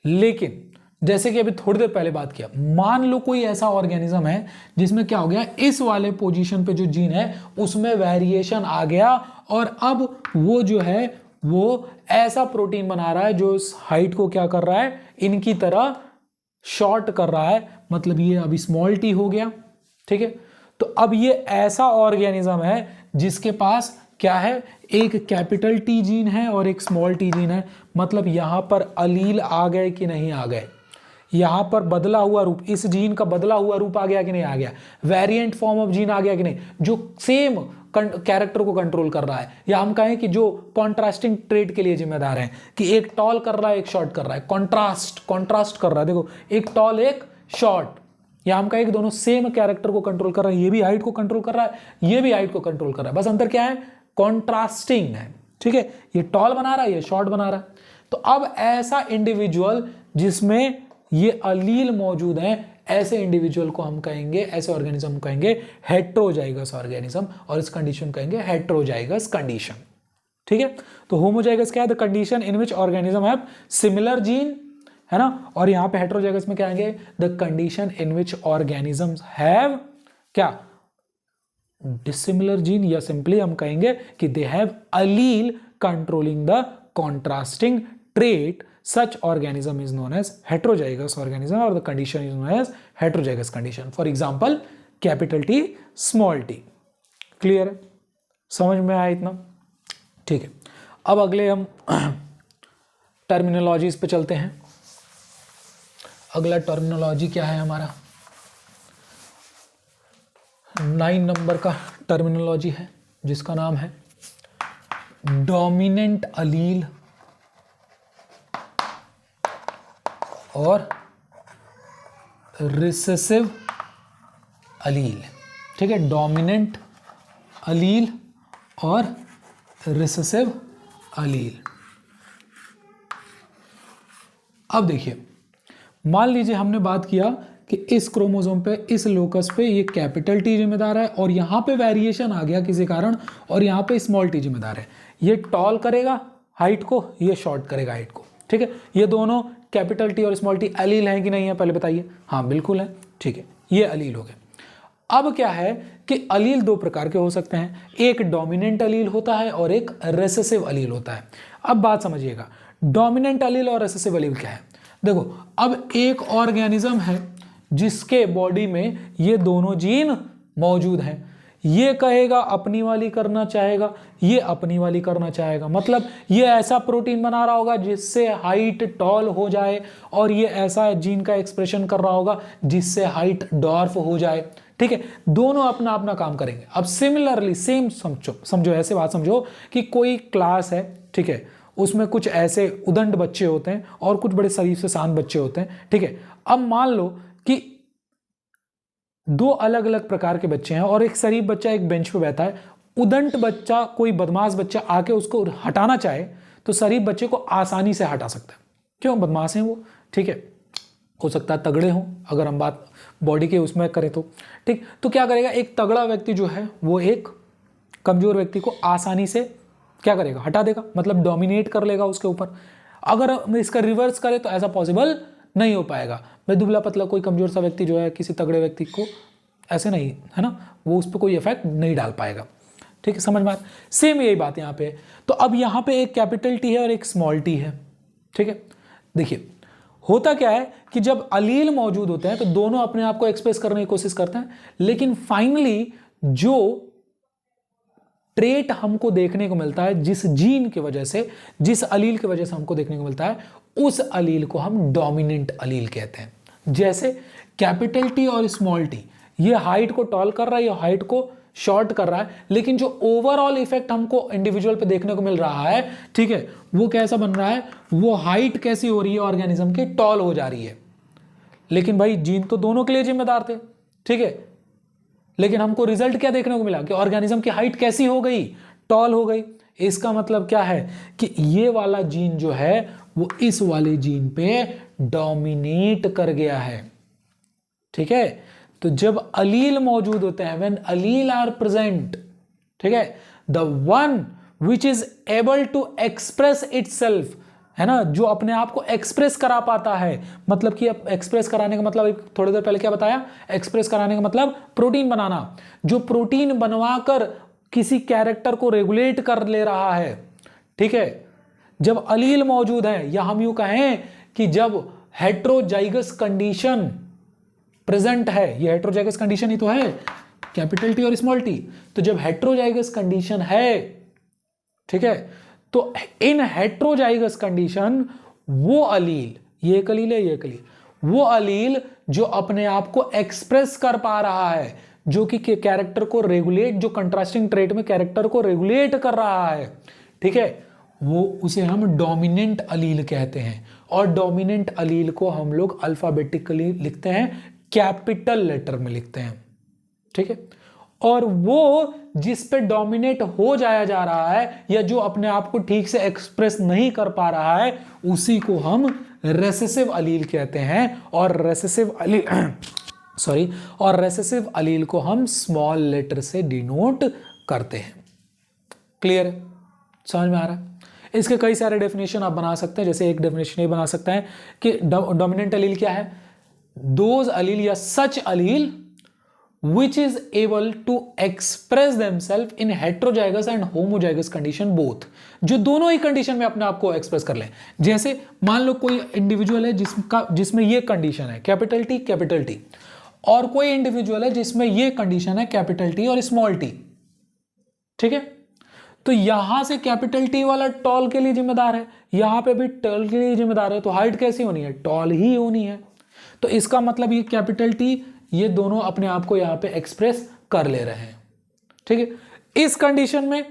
लेकिन जैसे कि अभी थोड़ी देर पहले बात किया, मान लो कोई ऐसा ऑर्गेनिज्म है जिसमें क्या हो गया, इस वाले पोजीशन पे जो जीन है उसमें वेरिएशन आ गया, और अब वो जो है वो ऐसा प्रोटीन बना रहा है जो इस हाइट को क्या कर रहा है, इनकी तरह शॉर्ट कर रहा है, मतलब ये अभी स्मॉल टी हो गया, ठीक है। तो अब ये ऐसा ऑर्गेनिज्म है जिसके पास क्या है, एक कैपिटल टी जीन है और एक स्मॉल टी जीन है, मतलब यहां पर अलील आ गए कि नहीं आ गए, यहां पर बदला हुआ रूप, इस जीन का बदला हुआ रूप आ गया कि नहीं आ गया, वेरिएंट फॉर्म ऑफ जीन आ गया कि नहीं, जो सेम कैरेक्टर को कंट्रोल कर रहा है, या हम कहें कि जो कॉन्ट्रास्टिंग ट्रेड के लिए जिम्मेदार है, कि एक टॉल कर रहा है एक शॉर्ट कर रहा है, कॉन्ट्रास्ट कर रहा है, देखो एक टॉल एक शॉर्ट, या हम कहें कि दोनों सेम कैरेक्टर को कंट्रोल कर रहे हैं, ये भी हाइट को कंट्रोल कर रहा है, ये भी हाइट को कंट्रोल कर रहा है, बस अंतर क्या है, कॉन्ट्रास्टिंग है, ठीक है, ये टॉल बना रहा है, ये शॉर्ट बना रहा है। तो अब ऐसा इंडिविजुअल जिसमें ये अलील मौजूद है, ऐसे इंडिविजुअल को हम कहेंगे, ऐसे ऑर्गेनिज्म कहेंगे हेट्रोजाइगस ऑर्गेनिज्म, और इस कंडीशन कहेंगे हेट्रोजाइगस कंडीशन, ठीक है। तो होमोजाइगस क्या है, the condition in which organism have similar gene, है ना, और यहां पे हेट्रोजाइगस में क्या आएंगे, the condition in which organisms have क्या, डिसिमिलर जीन, या सिंपली हम कहेंगे कि they have allele controlling the contrasting trait, such organism is known as heterozygous organism, or the condition is known as heterozygous condition. For example, capital T, small t. Clear है, समझ में आया इतना, ठीक है। अब अगले हम टर्मिनोलॉजीज पे चलते हैं। अगला टर्मिनोलॉजी क्या है हमारा, 9 नंबर का टर्मिनोलॉजी है जिसका नाम है डोमिनेंट अलील और रिसेसिव अलील, ठीक है, डोमिनेंट अलील और रिसेसिव अलील। अब देखिए, मान लीजिए हमने बात किया कि इस क्रोमोसोम पे, इस लोकस पे ये कैपिटल टी जिम्मेदार है, और यहां पे वेरिएशन आ गया किसी कारण, और यहां पे स्मॉल टी जिम्मेदार है, ये टॉल करेगा हाइट को, ये शॉर्ट करेगा हाइट को, ठीक है। ये दोनों कैपिटल टी और स्मॉल टी अलील हैं कि नहीं है, पहले बताइए, हाँ बिल्कुल है, ठीक है, ये अलील हो गए। अब क्या है कि अलील दो प्रकार के हो सकते हैं, एक डोमिनेंट अलील होता है और एक रेसेसिव अलील होता है। अब बात समझिएगा, डोमिनेंट अलील और रेसेसिव अलील क्या है। देखो, अब एक ऑर्गेनिज्म है जिसके बॉडी में ये दोनों जीन मौजूद हैं, ये कहेगा अपनी वाली करना चाहेगा, ये अपनी वाली करना चाहेगा। मतलब ये ऐसा प्रोटीन बना रहा होगा जिससे हाइट टॉल हो जाए, और ये ऐसा जीन का एक्सप्रेशन कर रहा होगा जिससे हाइट डॉर्फ हो जाए। ठीक है, दोनों अपना अपना काम करेंगे। अब सिमिलरली सेम समझो ऐसे बात समझो कि कोई क्लास है, ठीक है, उसमें कुछ ऐसे उदंड बच्चे होते हैं और कुछ बड़े शरीफ से शांत बच्चे होते हैं। ठीक है, अब मान लो कि दो अलग अलग प्रकार के बच्चे हैं और एक शरीफ बच्चा एक बेंच पे बैठा है। उदंड बच्चा, कोई बदमाश बच्चा आके उसको हटाना चाहे तो शरीफ बच्चे को आसानी से हटा सकता है। क्यों? बदमाश हैं वो। ठीक है, हो सकता है तगड़े हों, अगर हम बात बॉडी के उसमें करें तो। ठीक, तो क्या करेगा, एक तगड़ा व्यक्ति जो है वो एक कमजोर व्यक्ति को आसानी से क्या करेगा, हटा देगा, मतलब डोमिनेट कर लेगा उसके ऊपर। अगर हम इसका रिवर्स करें तो ऐसा पॉसिबल नहीं हो पाएगा। भाई दुबला पतला कोई कमजोर सा व्यक्ति जो है किसी तगड़े व्यक्ति को ऐसे नहीं, है ना, वो उस पर कोई इफेक्ट नहीं डाल पाएगा। ठीक है, समझ में? सेम यही बात यहाँ पे। तो अब यहाँ पे एक कैपिटल टी है और एक स्मॉल टी है। ठीक है, देखिए होता क्या है कि जब अलील मौजूद होते हैं तो दोनों अपने आप को एक्सप्रेस करने की कोशिश करते हैं, लेकिन फाइनली जो ट्रेट हमको देखने को मिलता है, जिस जीन की वजह से, जिस अलील की वजह से हमको देखने को मिलता है, उस अलील को हम डोमिनेंट अलील कहते हैं। जैसे कैपिटल टी और स्मॉल टी, ये हाइट को टॉल कर रहा है, ये हाइट को शॉर्ट कर रहा है, लेकिन जो ओवरऑल इफेक्ट हमको इंडिविजुअल पे देखने को मिल रहा है, ठीक है, वो कैसा बन रहा है, वो हाइट कैसी हो रही है ऑर्गेनिज्म की, टॉल हो जा रही है। लेकिन भाई जीन तो दोनों के लिए जिम्मेदार थे। ठीक है, लेकिन हमको रिजल्ट क्या देखने को मिला कि ऑर्गेनिज्म की हाइट कैसी हो गई, टॉल हो गई। इसका मतलब क्या है कि ये वाला जीन जो है वो इस वाले जीन पे डोमिनेट कर गया है। ठीक है, तो जब अलील मौजूद होते हैं, व्हेन अलील आर प्रेजेंट, ठीक है, the one which is able to express itself, है ना, जो अपने आप को एक्सप्रेस करा पाता है। मतलब कि एक्सप्रेस कराने का मतलब थोड़ी देर पहले क्या बताया, एक्सप्रेस कराने का मतलब प्रोटीन बनाना। जो प्रोटीन बनवाकर किसी कैरेक्टर को रेगुलेट कर ले रहा है। ठीक है, जब अलील मौजूद है, या हम यूं कहें कि जब हेट्रोजाइगस कंडीशन प्रेजेंट है, ये हेट्रोजाइगस कंडीशन ही तो है, कैपिटल टी और स्मॉल टी। तो जब हेट्रोजाइगस कंडीशन है, ठीक है, तो इन हेट्रोजाइगस कंडीशन वो अलील, ये एक अलील है, ये एक अलील, वो अलील जो अपने आप को एक्सप्रेस कर पा रहा है, जो कि कैरेक्टर को रेगुलेट, जो कंट्रास्टिंग ट्रेट में कैरेक्टर को रेगुलेट कर रहा है, ठीक है, वो उसे हम डोमिनेंट अलील कहते हैं। और डोमिनेंट अलील को हम लोग अल्फाबेटिकली लिखते हैं, कैपिटल लेटर में लिखते हैं। ठीक है, और वो जिस पे डोमिनेट हो जाया जा रहा है, या जो अपने आप को ठीक से एक्सप्रेस नहीं कर पा रहा है, उसी को हम रेसेसिव अलील कहते हैं। और रेसेसिव अलील और रेसेसिव अलील को हम स्मॉल लेटर से डिनोट करते हैं। क्लियर है? समझ में आ रहा है? इसके कई सारे डेफिनेशन आप बना सकते हैं। जैसे एक डेफिनेशन ये बना सकते हैं कि डोमिनेंट अलील क्या है, दोज अलील या सच अलील which is able to express themselves in heterozygous and homozygous condition both, जो दोनों ही कंडीशन में अपने आप को एक्सप्रेस कर लें। जैसे मान लो कोई इंडिविजुअल है जिसमें ये कंडीशन है कैपिटल टी, और कोई इंडिविजुअल है जिसमें ये कंडीशन है कैपिटल टी और स्मॉल टी। ठीक है, तो यहां से कैपिटल टी वाला टॉल के लिए जिम्मेदार है, यहां पे भी टॉल के लिए जिम्मेदार है, तो हाइट कैसी होनी है, टॉल ही होनी है। तो इसका मतलब ये कैपिटल टी, ये दोनों अपने आप को यहां पे एक्सप्रेस कर ले रहे हैं। ठीक है, इस कंडीशन में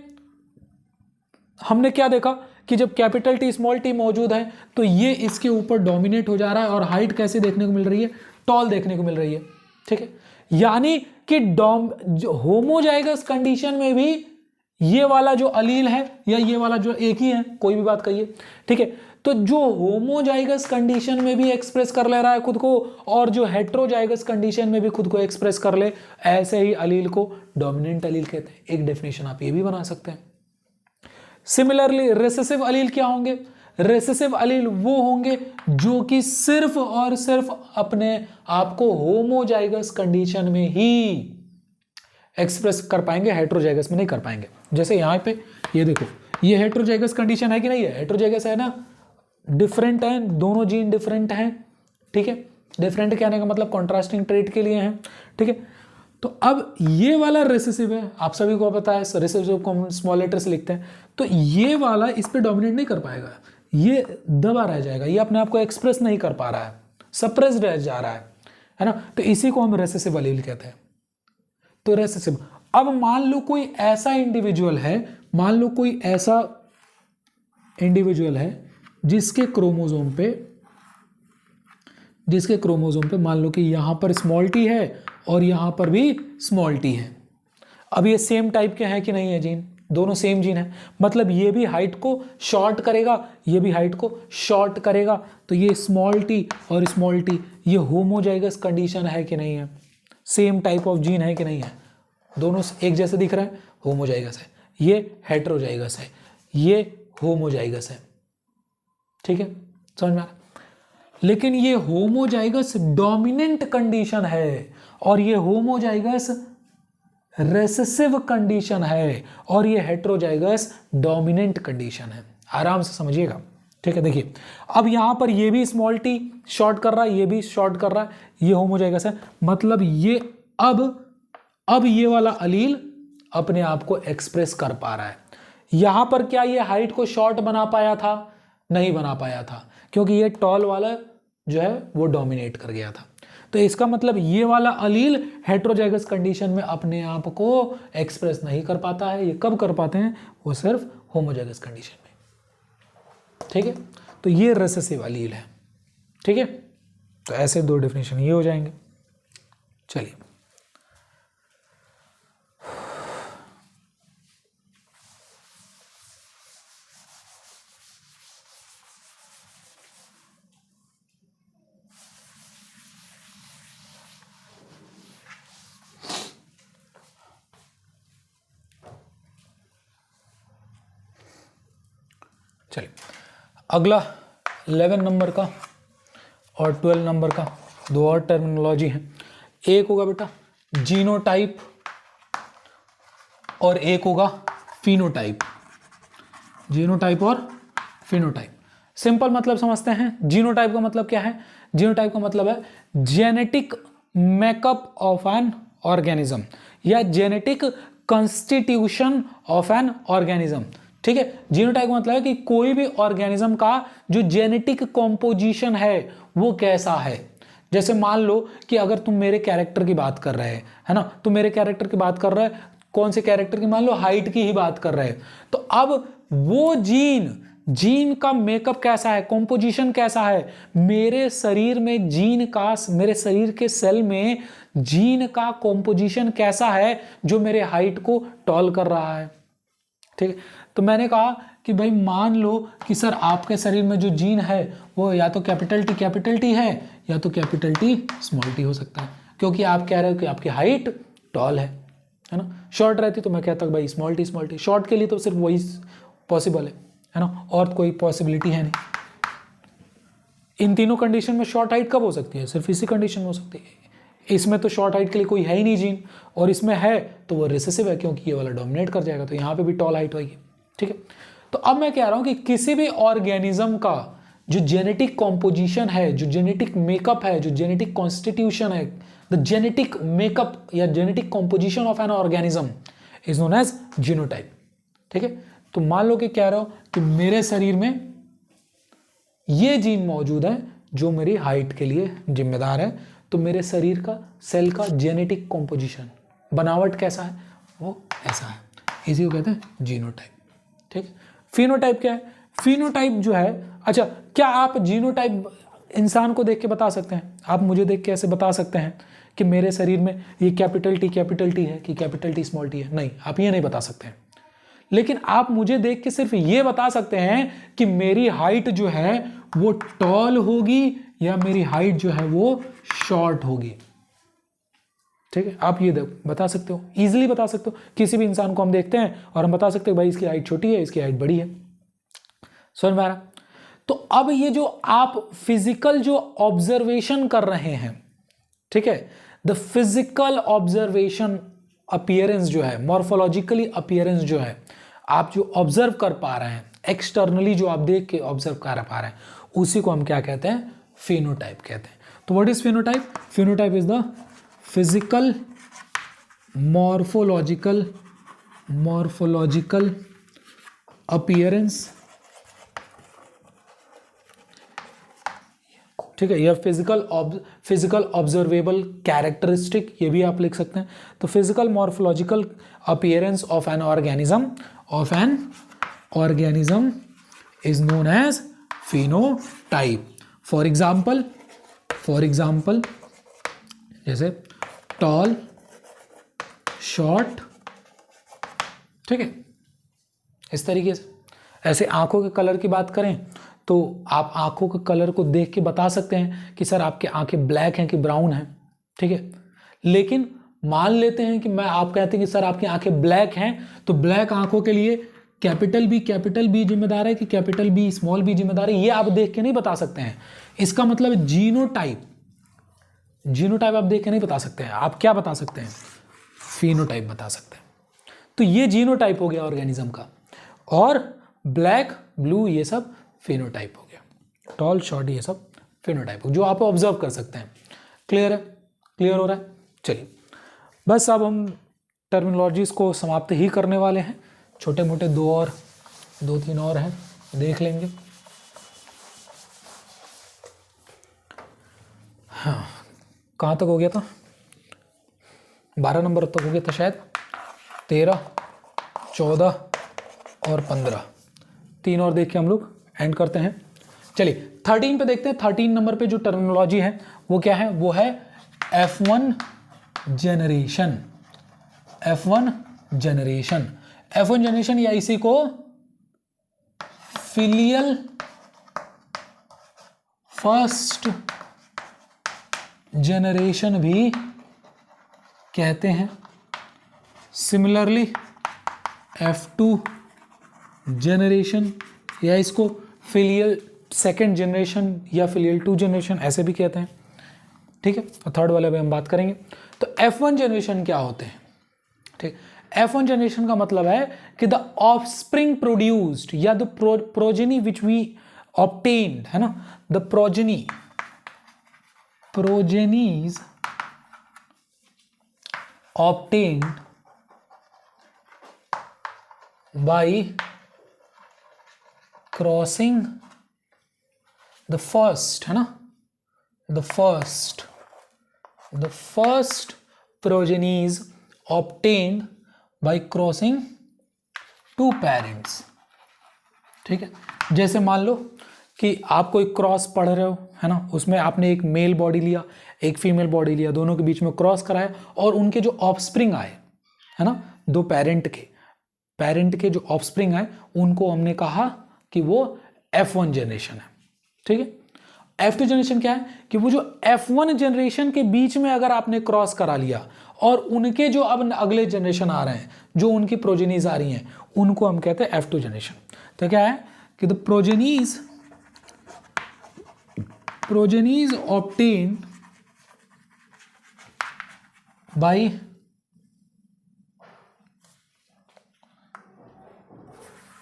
हमने क्या देखा कि जब कैपिटल टी स्मॉल टी मौजूद है तो ये इसके ऊपर डोमिनेट हो जा रहा है, और हाइट कैसे देखने को मिल रही है, टॉल देखने को मिल रही है। ठीक है, यानी कि होमोजाइगस कंडीशन में भी ये वाला जो अलील है या ये वाला जो एक ही है, कोई भी बात कहिए, ठीक है, तो जो होमोजाइगस कंडीशन में भी एक्सप्रेस कर ले रहा है खुद को, और जो हेट्रोजाइगस कंडीशन में भी खुद को एक्सप्रेस कर ले, ऐसे ही अलील को डोमिनेंट अलील कहते हैं। एक डेफिनेशन आप ये भी बना सकते हैं। सिमिलरली रेसेसिव अलील क्या होंगे, रेसेसिव अलील वो होंगे जो कि सिर्फ और सिर्फ अपने आप को होमोजाइगस कंडीशन में ही एक्सप्रेस कर पाएंगे, हेट्रोजाइगस में नहीं कर पाएंगे। जैसे यहाँ पे ये देखो, ये हेट्रोजाइगस कंडीशन है कि नहीं है, हेट्रोजाइगस है ना, डिफरेंट है, दोनों जीन डिफरेंट हैं। ठीक है, डिफरेंट कहने का मतलब कॉन्ट्रास्टिंग ट्रेट के लिए हैं। ठीक है, तो अब ये वाला रिसेसिव है, आप सभी को पता है रिसेसिव को हम स्मॉल लेटर से लिखते हैं, तो ये वाला इस पे डोमिनेट नहीं कर पाएगा, ये दबा रह जाएगा, ये अपने आप को एक्सप्रेस नहीं कर पा रहा है, सप्रेस्ड रह जा रहा है ना, तो इसी को हम रिसेसिव एलील कहते हैं। तो रिसेसिव, अब मान लो कोई ऐसा इंडिविजुअल है, मान लो कोई ऐसा इंडिविजुअल है जिसके क्रोमोसोम पे मान लो कि यहां पर स्मॉल टी है और यहां पर भी स्मॉल टी है। अब ये सेम टाइप के हैं कि नहीं है जीन, दोनों सेम जीन है, मतलब ये भी हाइट को शॉर्ट करेगा, ये भी हाइट को शॉर्ट करेगा, तो ये स्मॉल टी और स्मॉल टी ये होमोजाइगस कंडीशन है कि नहीं है, सेम टाइप ऑफ जीन है कि नहीं है, दोनों एक जैसे दिख रहा है, होमोजाइगस है, ये हेटेरोजाइगस है, ये होमोजाइगस है, ठीक है, समझ में आ रहा। लेकिन ये होमोजाइगस डोमिनेंट कंडीशन है और ये होमोजाइगस रेसेसिव कंडीशन है और ये हेटेरोजाइगस डोमिनेंट कंडीशन है, आराम से समझिएगा, ठीक है। देखिए अब यहां पर ये भी स्मॉल टी शॉर्ट कर रहा है, ये भी शॉर्ट कर रहा है, ये होमोजाइगस है, मतलब ये अब ये वाला अलील अपने आप को एक्सप्रेस कर पा रहा है। यहां पर क्या ये हाइट को शॉर्ट बना पाया था? नहीं बना पाया था, क्योंकि ये टॉल वाला जो है वो डोमिनेट कर गया था। तो इसका मतलब ये वाला अलील हेटेरोजाइगस कंडीशन में अपने आप को एक्सप्रेस नहीं कर पाता है। ये कब कर पाते हैं? वो सिर्फ होमोजाइगस कंडीशन में, ठीक है। तो ये रिसेसिव अलील है, ठीक है। तो ऐसे दो डेफिनेशन ये हो जाएंगे। चलिए चलिए अगला 11 नंबर का और 12 नंबर का दो और टर्मिनोलॉजी है। एक होगा बेटा जीनोटाइप और एक होगा फिनोटाइप। जीनोटाइप और फिनोटाइप सिंपल मतलब समझते हैं। जीनोटाइप का मतलब क्या है? जीनोटाइप का मतलब है genetic makeup of an organism या genetic constitution of an organism, ठीक है। जीनोटाइप का मतलब है कि कोई भी ऑर्गेनिज्म का जो जेनेटिक कॉम्पोजिशन है वो कैसा है। जैसे मान लो कि अगर तुम मेरे कैरेक्टर की बात कर रहे हैं, है ना, तुम मेरे कैरेक्टर की बात कर रहे हैं, कौन से कैरेक्टर की? मान लो हाइट की ही बात कर रहे हैं, तो अब वो जीन का मेकअप कैसा है, कॉम्पोजिशन कैसा है, मेरे शरीर में जीन का, मेरे शरीर के सेल में जीन का कॉम्पोजिशन कैसा है जो मेरे हाइट को टॉल कर रहा है, ठीक है। तो मैंने कहा कि भाई मान लो कि सर आपके शरीर में जो जीन है वो या तो कैपिटल टी है या तो कैपिटल टी स्मॉल टी हो सकता है, क्योंकि आप कह रहे हो कि आपकी हाइट टॉल है ना। शॉर्ट रहती तो मैं कहता हूँ भाई स्मॉल टी। शॉर्ट के लिए तो सिर्फ वही पॉसिबल है ना, और कोई पॉसिबिलिटी है नहीं। इन तीनों कंडीशन में शॉर्ट हाइट कब हो सकती है? सिर्फ इसी कंडीशन में हो सकती है। इसमें तो शॉर्ट हाइट के लिए कोई है ही नहीं जीन, और इसमें है तो वो रिसेसिव है क्योंकि ये वाला डोमिनेट कर जाएगा, तो यहाँ पे भी टॉल हाइट होगी, ठीक है। तो अब मैं कह रहा हूं कि किसी भी ऑर्गेनिज्म का जो जेनेटिक कॉम्पोजिशन है, जो जेनेटिक मेकअप है, जो जेनेटिक कॉन्स्टिट्यूशन है, द जेनेटिक मेकअप या genetic composition of an organism is known as genotype, ठीक है। तो मान लो कि कह रहा हूं कि मेरे शरीर में ये जीन मौजूद है जो मेरी हाइट के लिए जिम्मेदार है, तो मेरे शरीर का सेल का जेनेटिक कॉम्पोजिशन, बनावट कैसा है, वो ऐसा है, इसी को कहते हैं जीनोटाइप, ठीक है। फिनोटाइप क्या है? फिनोटाइप जो है, अच्छा क्या आप जीनोटाइप इंसान को देख के बता सकते हैं? आप मुझे देख के ऐसे बता सकते हैं कि मेरे शरीर में ये कैपिटल टी है कि कैपिटल टी स्मॉल टी है? नहीं, आप ये नहीं बता सकते हैं। लेकिन आप मुझे देख के सिर्फ ये बता सकते हैं कि मेरी हाइट जो है वो टॉल होगी या मेरी हाइट जो है वो शॉर्ट होगी, ठीक है। आप ये बता सकते हो, इजीली बता सकते हो। किसी भी इंसान को हम देखते हैं और हम बता सकते हैं भाई इसकी हाइट छोटी है, इसकी हाइट बड़ी है, समझ में आ रहा? तो अब ये जो आप फिजिकल जो ऑब्जर्वेशन कर रहे हैं, ठीक है, द फिजिकल ऑब्जर्वेशन अपीयरेंस जो है, मॉर्फोलॉजिकली अपीयरेंस जो है, आप जो ऑब्जर्व कर पा रहे हैं, एक्सटर्नली जो आप देख के ऑब्जर्व कर पा रहे हैं, उसी को हम क्या कहते हैं? फिनोटाइप कहते हैं। तो what is phenotype? Phenotype is the physical morphological appearance, ठीक है, या फिजिकल ऑब्जर्वेबल कैरेक्टरिस्टिक, ये भी आप लिख सकते हैं। तो physical morphological appearance of an organism is known as phenotype. For example जैसे टॉल, शॉर्ट, ठीक है, इस तरीके से। ऐसे आंखों के कलर की बात करें तो आप आंखों के कलर को देख के बता सकते हैं कि सर आपकी आंखें ब्लैक हैं कि ब्राउन हैं, ठीक है। लेकिन मान लेते हैं कि आप कहते हैं कि सर आपकी आंखें ब्लैक हैं, तो ब्लैक आंखों के लिए कैपिटल बी जिम्मेदार है कि कैपिटल बी स्मॉल बी जिम्मेदार है, ये आप देख के नहीं बता सकते हैं। इसका मतलब जीनोटाइप आप देख के नहीं बता सकते हैं। आप क्या बता सकते हैं? फिनोटाइप बता सकते हैं। तो ये जीनोटाइप हो गया ऑर्गेनिज्म का, और ब्लैक, ब्लू ये सब फिनोटाइप हो गया। टॉल, शॉर्ट ये सब फिनोटाइप, जो आप ऑब्जर्व कर सकते हैं। क्लियर है? क्लियर हो रहा है? चलिए, बस अब हम टर्मिनोलॉजीज को समाप्त ही करने वाले हैं। छोटे मोटे दो तीन और हैं, देख लेंगे। हाँ, कहाँ तक हो गया था? 12 नंबर तक हो गया था शायद। 13, 14 और 15, 3 और देख के हम लोग एंड करते हैं। चलिए 13 पे देखते हैं। 13 नंबर पे जो टर्मिनोलॉजी है वो क्या है? वो है F1 जनरेशन। F1 जनरेशन या इसी को फिलियल फर्स्ट जनरेशन भी कहते हैं। सिमिलरली F2 जनरेशन या इसको फिलियल सेकेंड जनरेशन या फिलियल 2 जनरेशन ऐसे भी कहते हैं, ठीक है। और थर्ड वाले पे हम बात करेंगे। तो F1 जनरेशन क्या होते हैं? ठीक, F1 जनरेशन का मतलब है कि द ऑफस्प्रिंग प्रोड्यूस्ड या the progeny which we obtained, है ना, the progenies obtained by crossing the first, है ना, the first progenies obtained by crossing 2 parents, ठीक है। जैसे मान लो कि आप कोई क्रॉस पढ़ रहे हो, है ना, उसमें आपने एक मेल बॉडी लिया, एक फीमेल बॉडी लिया, दोनों के बीच में क्रॉस कराया, और उनके जो ऑफस्प्रिंग आए, है ना, 2 पेरेंट के जो ऑफस्प्रिंग आए, उनको हमने कहा कि वो F1 जनरेशन है, ठीक है। F2 जनरेशन क्या है? कि वो जो F1 जनरेशन के बीच में अगर आपने क्रॉस करा लिया और उनके जो अब अगले जनरेशन आ रहे हैं, जो उनकी प्रोजेनीज आ रही हैं, उनको हम कहते हैं F2 जनरेशन। तो क्या है कि the progenies obtain by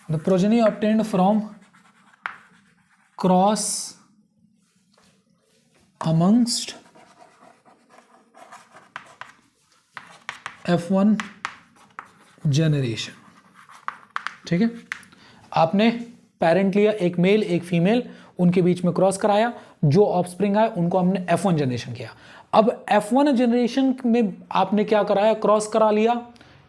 the progeny obtained from cross amongst F1 generation, ठीक है। आपने पेरेंट लिया, एक मेल एक फीमेल, उनके बीच में क्रॉस कराया, जो ऑफस्प्रिंग आए उनको हमने F1 जनरेशन किया। अब F1 जनरेशन में आपने क्या कराया? क्रॉस करा लिया,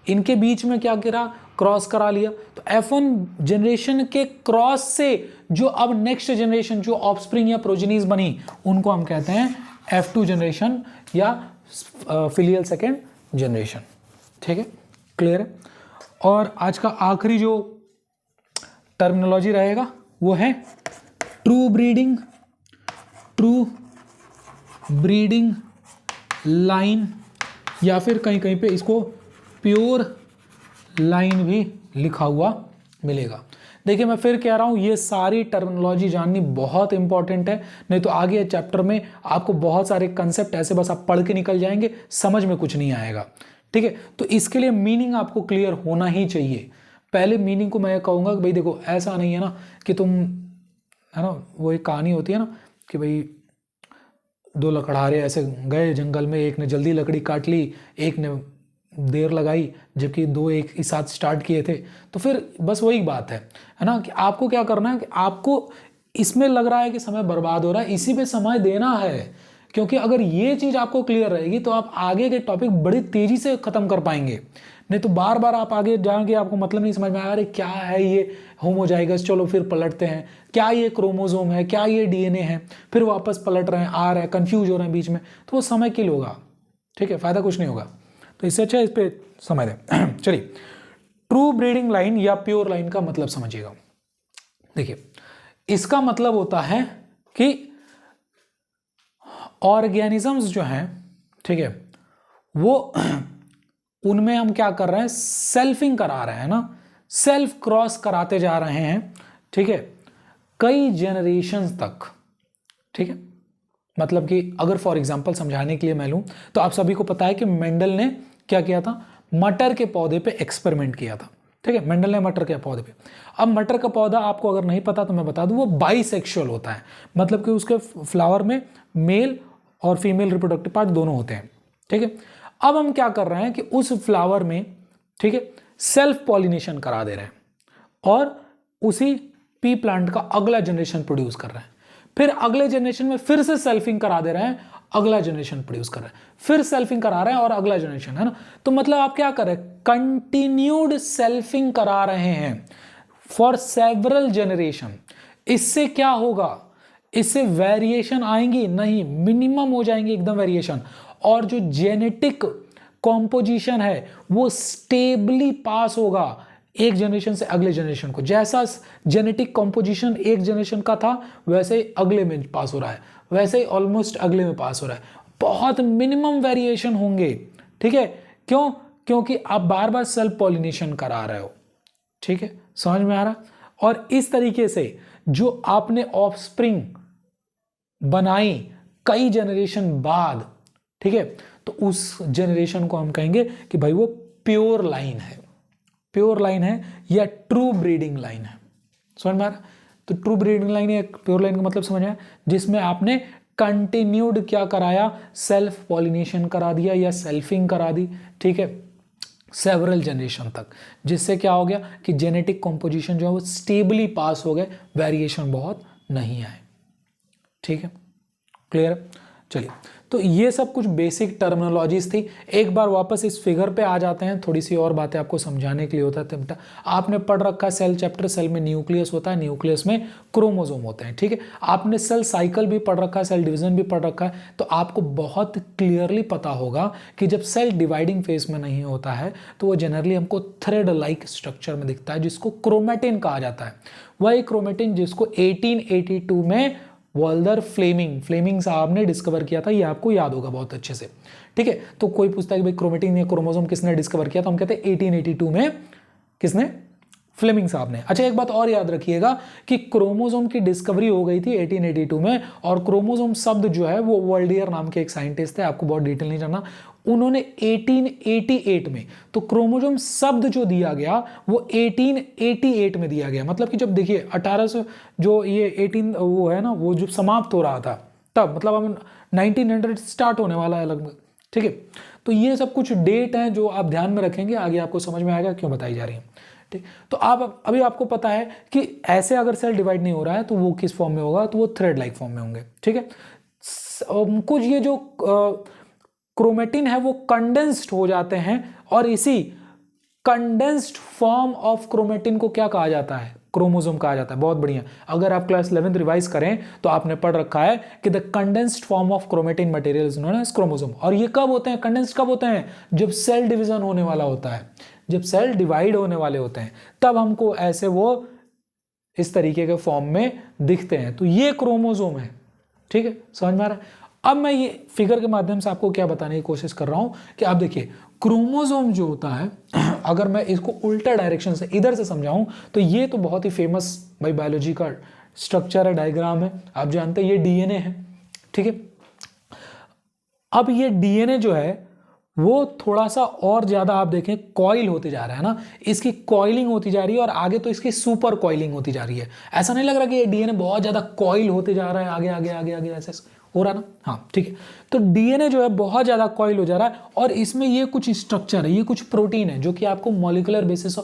इनके बीच में क्या करा? क्रॉस करा लिया। तो F1 जनरेशन के क्रॉस से जो अब नेक्स्ट जनरेशन जो ऑफस्प्रिंग या प्रोजेनीज बनी, उनको हम कहते हैं F2 जनरेशन या फिलियल सेकेंड जनरेशन, ठीक है। क्लियर है? और आज का आखिरी जो टर्मिनोलॉजी रहेगा वो है ट्रू ब्रीडिंग लाइन, या फिर कहीं कहीं पे इसको प्योर लाइन भी लिखा हुआ मिलेगा। देखिए मैं फिर कह रहा हूँ, ये सारी टर्मिनोलॉजी जाननी बहुत इंपॉर्टेंट है, नहीं तो आगे चैप्टर में आपको बहुत सारे कंसेप्ट ऐसे बस आप पढ़ के निकल जाएंगे, समझ में कुछ नहीं आएगा, ठीक है। तो इसके लिए मीनिंग आपको क्लियर होना ही चाहिए। पहले मीनिंग को मैं कहूँगा कि भाई देखो, ऐसा नहीं है ना कि तुम, है ना, वो एक कहानी होती है ना कि भाई 2 लकड़हारे ऐसे गए जंगल में, एक ने जल्दी लकड़ी काट ली, एक ने देर लगाई, जबकि 2 एक ही साथ स्टार्ट किए थे। तो फिर बस वही बात है ना, कि आपको क्या करना है कि आपको इसमें लग रहा है कि समय बर्बाद हो रहा है, इसी पे समय देना है। क्योंकि अगर ये चीज़ आपको क्लियर रहेगी तो आप आगे के टॉपिक बड़ी तेज़ी से ख़त्म कर पाएंगे। नहीं तो बार बार आप आगे जाएंगे, आपको मतलब नहीं समझ में आया, अरे क्या है ये होमोजाइगस, चलो फिर पलटते हैं, क्या ये क्रोमोसोम है, क्या ये डीएनए है, फिर वापस पलट रहे हैं, आ रहे हैं, कंफ्यूज हो रहे हैं बीच में, तो वो समय किल होगा। ठीक है, फायदा कुछ नहीं होगा। तो इससे अच्छा इस पर समय दें। चलिए, ट्रू ब्रीडिंग लाइन या प्योर लाइन का मतलब समझिएगा। देखिए, इसका मतलब होता है कि ऑर्गेनिजम्स जो हैं, ठीक है, वो उनमें हम क्या कर रहे हैं, सेल्फिंग करा रहे हैं ना, सेल्फ क्रॉस कराते जा रहे हैं, ठीक है, कई जनरेशंस तक। ठीक है, मतलब कि अगर फॉर एग्जांपल समझाने के लिए मैं लूं, तो आप सभी को पता है कि मेंडल ने क्या किया था, मटर के पौधे पे एक्सपेरिमेंट किया था। ठीक है, मेंडल ने मटर के पौधे पे। अब मटर का पौधा आपको अगर नहीं पता तो मैं बता दूं, वो बाइसेक्सुअल होता है, मतलब कि उसके फ्लावर में मेल और फीमेल रिप्रोडक्टिव पार्ट दोनों होते हैं। ठीक है, अब हम क्या कर रहे हैं कि उस फ्लावर में, ठीक है, सेल्फ पॉलिनेशन करा दे रहे हैं और उसी पी प्लांट का अगला जनरेशन प्रोड्यूस कर रहे हैं। फिर अगले जनरेशन में फिर से सेल्फिंग करा दे रहे हैं, अगला जनरेशन प्रोड्यूस कर रहे हैं, फिर सेल्फिंग करा रहे हैं और अगला जनरेशन, है ना। तो मतलब आप क्या कर रहे हैं, कंटिन्यूड सेल्फिंग करा रहे हैं फॉर सेवरल जनरेशन। इससे क्या होगा, इससे वेरिएशन आएंगी नहीं, मिनिमम हो जाएंगे एकदम वेरिएशन, और जो जेनेटिक कॉम्पोजिशन है वो स्टेबली पास होगा एक जनरेशन से अगले जनरेशन को। जैसा जेनेटिक कॉम्पोजिशन एक जनरेशन का था वैसे ही अगले में पास हो रहा है, वैसे ही ऑलमोस्ट अगले में पास हो रहा है, बहुत मिनिमम वेरिएशन होंगे। ठीक है, क्यों, क्योंकि आप बार बार सेल्फ पॉलिनेशन करा रहे हो। ठीक है, समझ में आ रहा। और इस तरीके से जो आपने ऑफस्प्रिंग बनाई कई जनरेशन बाद, ठीक है, तो उस जनरेशन को हम कहेंगे कि भाई वो प्योर लाइन है, प्योर लाइन है या ट्रू ब्रीडिंग लाइन है। समझ में आ रहा। तो ट्रू ब्रीडिंग लाइन या प्योर लाइन का मतलब समझ आया, जिसमें आपने कंटिन्यूड क्या कराया, सेल्फ पॉलिनेशन करा दिया या सेल्फिंग करा दी। ठीक है, सेवरल जनरेशन तक, जिससे क्या हो गया कि जेनेटिक कॉम्पोजिशन जो है वो स्टेबली पास हो गए, वेरिएशन बहुत नहीं आए। ठीक है, क्लियर है। चलिए, तो ये सब कुछ बेसिक टर्मिनोलॉजीज थी। एक बार वापस इस फिगर पे आ जाते हैं, थोड़ी सी और बातें आपको समझाने के लिए होता है। बेटा आपने पढ़ रखा है सेल चैप्टर, सेल में न्यूक्लियस होता है, न्यूक्लियस में क्रोमोसोम होते हैं। ठीक है, आपने सेल साइकिल भी पढ़ रखा है, सेल डिवीजन भी पढ़ रखा है, तो आपको बहुत क्लियरली पता होगा कि जब सेल डिवाइडिंग फेज में नहीं होता है तो वो जनरली हमको थ्रेड लाइक स्ट्रक्चर में दिखता है, जिसको क्रोमेटिन कहा जाता है। वही क्रोमेटिन जिसको 1882 में वॉल्टर फ्लेमिंग साहब ने डिस्कवर किया था, ये आपको याद होगा बहुत अच्छे से। ठीक है, तो कोई पूछता है कि भाई क्रोमेटिन या क्रोमोसोम किसने डिस्कवर किया, तो हम कहते हैं 1882 में किसने, फ्लेमिंग साहब ने। अच्छा, एक बात और याद रखिएगा कि क्रोमोसोम की डिस्कवरी हो गई थी 1882 में, और क्रोमोसोम शब्द जो है वो वर्ल्डियर नाम के एक साइंटिस्ट थे, आपको बहुत डिटेल नहीं जानना, उन्होंने 1888 में, तो क्रोमोसोम शब्द जो दिया गया वो 1888 में दिया गया। मतलब कि जब देखिए 1800 जो ये 18 वो है ना, वो जो समाप्त हो रहा था तब, मतलब हम 1900 स्टार्ट होने वाला है लगभग। ठीक है, तो ये सब कुछ डेट हैं जो आप ध्यान में रखेंगे, आगे आपको समझ में आएगा क्यों बताई जा रही है। ठीक, तो आप अभी आपको पता है कि ऐसे अगर सेल डिवाइड नहीं हो रहा है तो वो किस फॉर्म में होगा, तो वो थ्रेड लाइक फॉर्म में होंगे। ठीक है, कुछ ये जो क्रोमेटिन है वो कंडेंस्ड हो जाते हैं, और इसी कंडेंस्ड फॉर्म ऑफ क्रोमेटिन को क्या कहा जाता है, क्रोमोसोम कहा जाता है। बहुत बढ़िया, अगर आप क्लास 11th रिवाइज करें तो आपने पढ़ रखा है कि the condensed form of chromatin material is known as chromosome. और ये कब होते हैं, कंडेंस्ड कब होते हैं, जब सेल डिवीजन होने वाला होता है, जब सेल डिवाइड होने वाले होते हैं, तब हमको ऐसे वो इस तरीके के फॉर्म में दिखते हैं। तो ये क्रोमोसोम है। ठीक है, समझ में आ रहा है। अब मैं ये फिगर के माध्यम से आपको क्या बताने की कोशिश कर रहा हूं कि आप देखिए क्रोमोसोम जो होता है, अगर मैं इसको उल्टा डायरेक्शन से इधर से समझाऊं तो ये तो बहुत ही फेमस भाई बायोलॉजी का स्ट्रक्चर है, डायग्राम है, आप जानते हैं ये डीएनए है। ठीक है, अब ये डीएनए जो है वो थोड़ा सा और ज्यादा आप देखें कॉइल होते जा रहा है ना, इसकी कॉइलिंग होती जा रही है और आगे तो इसकी सुपर कॉइलिंग होती जा रही है। ऐसा नहीं लग रहा कि ये डीएनए बहुत ज्यादा कॉइल होते जा रहा है, आगे आगे आगे आगे ऐसे हो रहा ना, हाँ ठीक है। तो डीएनए जो है बहुत ज़्यादा कॉइल हो जा रहा है और इसमें ये कुछ स्ट्रक्चर है, ये कुछ प्रोटीन है जो कि आपको मॉलिक्यूलर बेसिस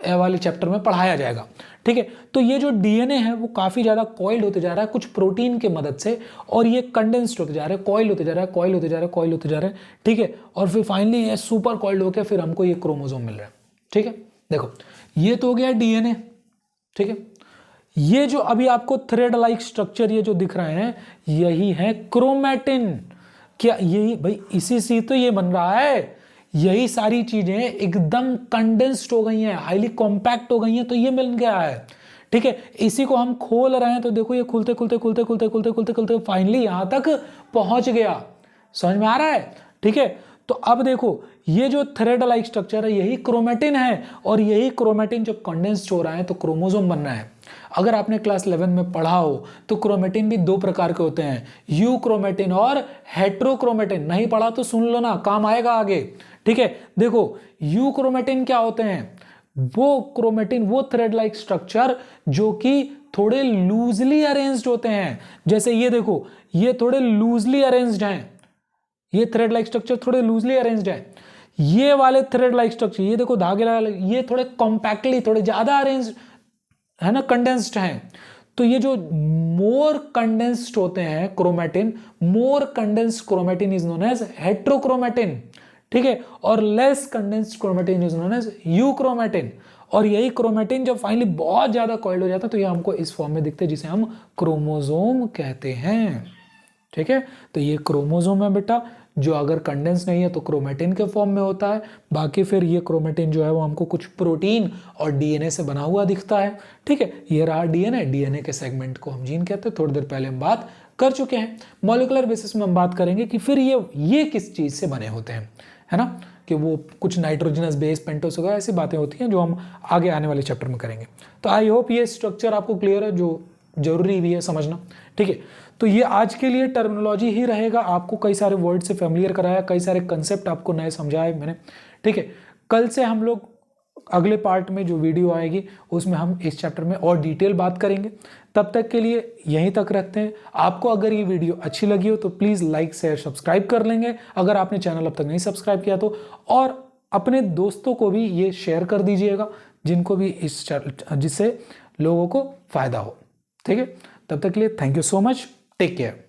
वाले चैप्टर में पढ़ाया जाएगा, ठीक है। तो ये जो डीएनए है वो काफ़ी ज़्यादा कॉइल्ड होते जा रहा है कुछ प्रोटीन के मदद से, और ये कंडेंस्ड होते जा रहा है, कॉइल होते जा रहा है, कॉइल होते जा रहा है, कॉइल होते जा रहा है, ठीक है। और फिर फाइनली ये सुपर कॉइल्ड होकर फिर हमको ये क्रोमोसोम मिल रहा है, ठीक है। देखो ये तो हो गया डीएनए, ठीक है। ये जो अभी आपको थ्रेड लाइक स्ट्रक्चर ये जो दिख रहे हैं यही है क्रोमैटिन। क्या यही भाई, इसी से तो ये बन रहा है, यही सारी चीजें एकदम कंडेंस्ड हो गई हैं, हाईली कॉम्पैक्ट हो गई हैं, तो ये मिल गया है, ठीक है। इसी को हम खोल रहे हैं तो देखो ये खुलते खुलते खुलते खुलते खुलते खुलते खुलते फाइनली यहां तक पहुंच गया, समझ में आ रहा है, ठीक है। तो अब देखो ये जो थ्रेड लाइक स्ट्रक्चर है यही क्रोमैटिन है, और यही क्रोमैटिन जब कंडेंस्ड हो रहा है तो क्रोमोसोम बन रहा है। अगर आपने क्लास 11 में पढ़ा हो तो क्रोमैटिन भी दो प्रकार के होते हैं, यू क्रोमैटिन और हेट्रोक्रोमैटिन। नहीं पढ़ा तो सुन लो ना, काम आएगा आगे, ठीक है। देखो यू क्रोमैटिन क्या होते हैं, वो क्रोमैटिन वो थ्रेड लाइक स्ट्रक्चर जो कि थोड़े लूजली अरेंज्ड होते हैं, जैसे ये देखो ये थोड़े लूजली अरेंज्ड हैं, ये थ्रेड लाइक स्ट्रक्चर थोड़े लूजली अरेंज्ड है। ये वाले थ्रेड लाइक स्ट्रक्चर ये देखो धागे वाले ये थोड़े कॉम्पैक्टली थोड़े ज्यादा अरेंज्ड है ना, कंडेंस्ड हैं। तो ये जो मोर कंडेंस्ड होते हैं chromatin, more condensed chromatin is known as heterochromatin, ठीक है। और less condensed chromatin is known as euchromatin. और यही क्रोमैटिन जब फाइनली बहुत ज्यादा कॉइल्ड हो जाता है तो ये हमको इस फॉर्म में दिखते हैं जिसे हम क्रोमोसोम कहते हैं, ठीक है। तो ये क्रोमोसोम है बेटा, जो अगर कंडेंस नहीं है तो क्रोमैटिन के फॉर्म में होता है, बाकी फिर ये क्रोमैटिन जो है वो हमको कुछ प्रोटीन और डीएनए से बना हुआ दिखता है, ठीक है। ये रहा डीएनए, डीएनए के सेगमेंट को हम जीन कहते हैं, थोड़ी देर पहले हम बात कर चुके हैं। मॉलिक्यूलर बेसिस में हम बात करेंगे कि फिर ये किस चीज से बने होते हैं, है ना, कि वो कुछ नाइट्रोजनस बेस पेंटोस वगैरह ऐसी बातें होती हैं जो हम आगे आने वाले चैप्टर में करेंगे। तो आई होप ये स्ट्रक्चर आपको क्लियर है, जो जरूरी भी है समझना, ठीक है। तो ये आज के लिए टर्मिनोलॉजी ही रहेगा, आपको कई सारे वर्ड से फैमिलियर कराया, कई सारे कंसेप्ट आपको नए समझाए मैंने, ठीक है। कल से हम लोग अगले पार्ट में जो वीडियो आएगी उसमें हम इस चैप्टर में और डिटेल बात करेंगे। तब तक के लिए यहीं तक रखते हैं। आपको अगर ये वीडियो अच्छी लगी हो तो प्लीज़ लाइक शेयर सब्सक्राइब कर लेंगे अगर आपने चैनल अब तक नहीं सब्सक्राइब किया तो, और अपने दोस्तों को भी ये शेयर कर दीजिएगा जिनको भी जिससे लोगों को फायदा हो, ठीक है। तब तक के लिए thank you so much, take care.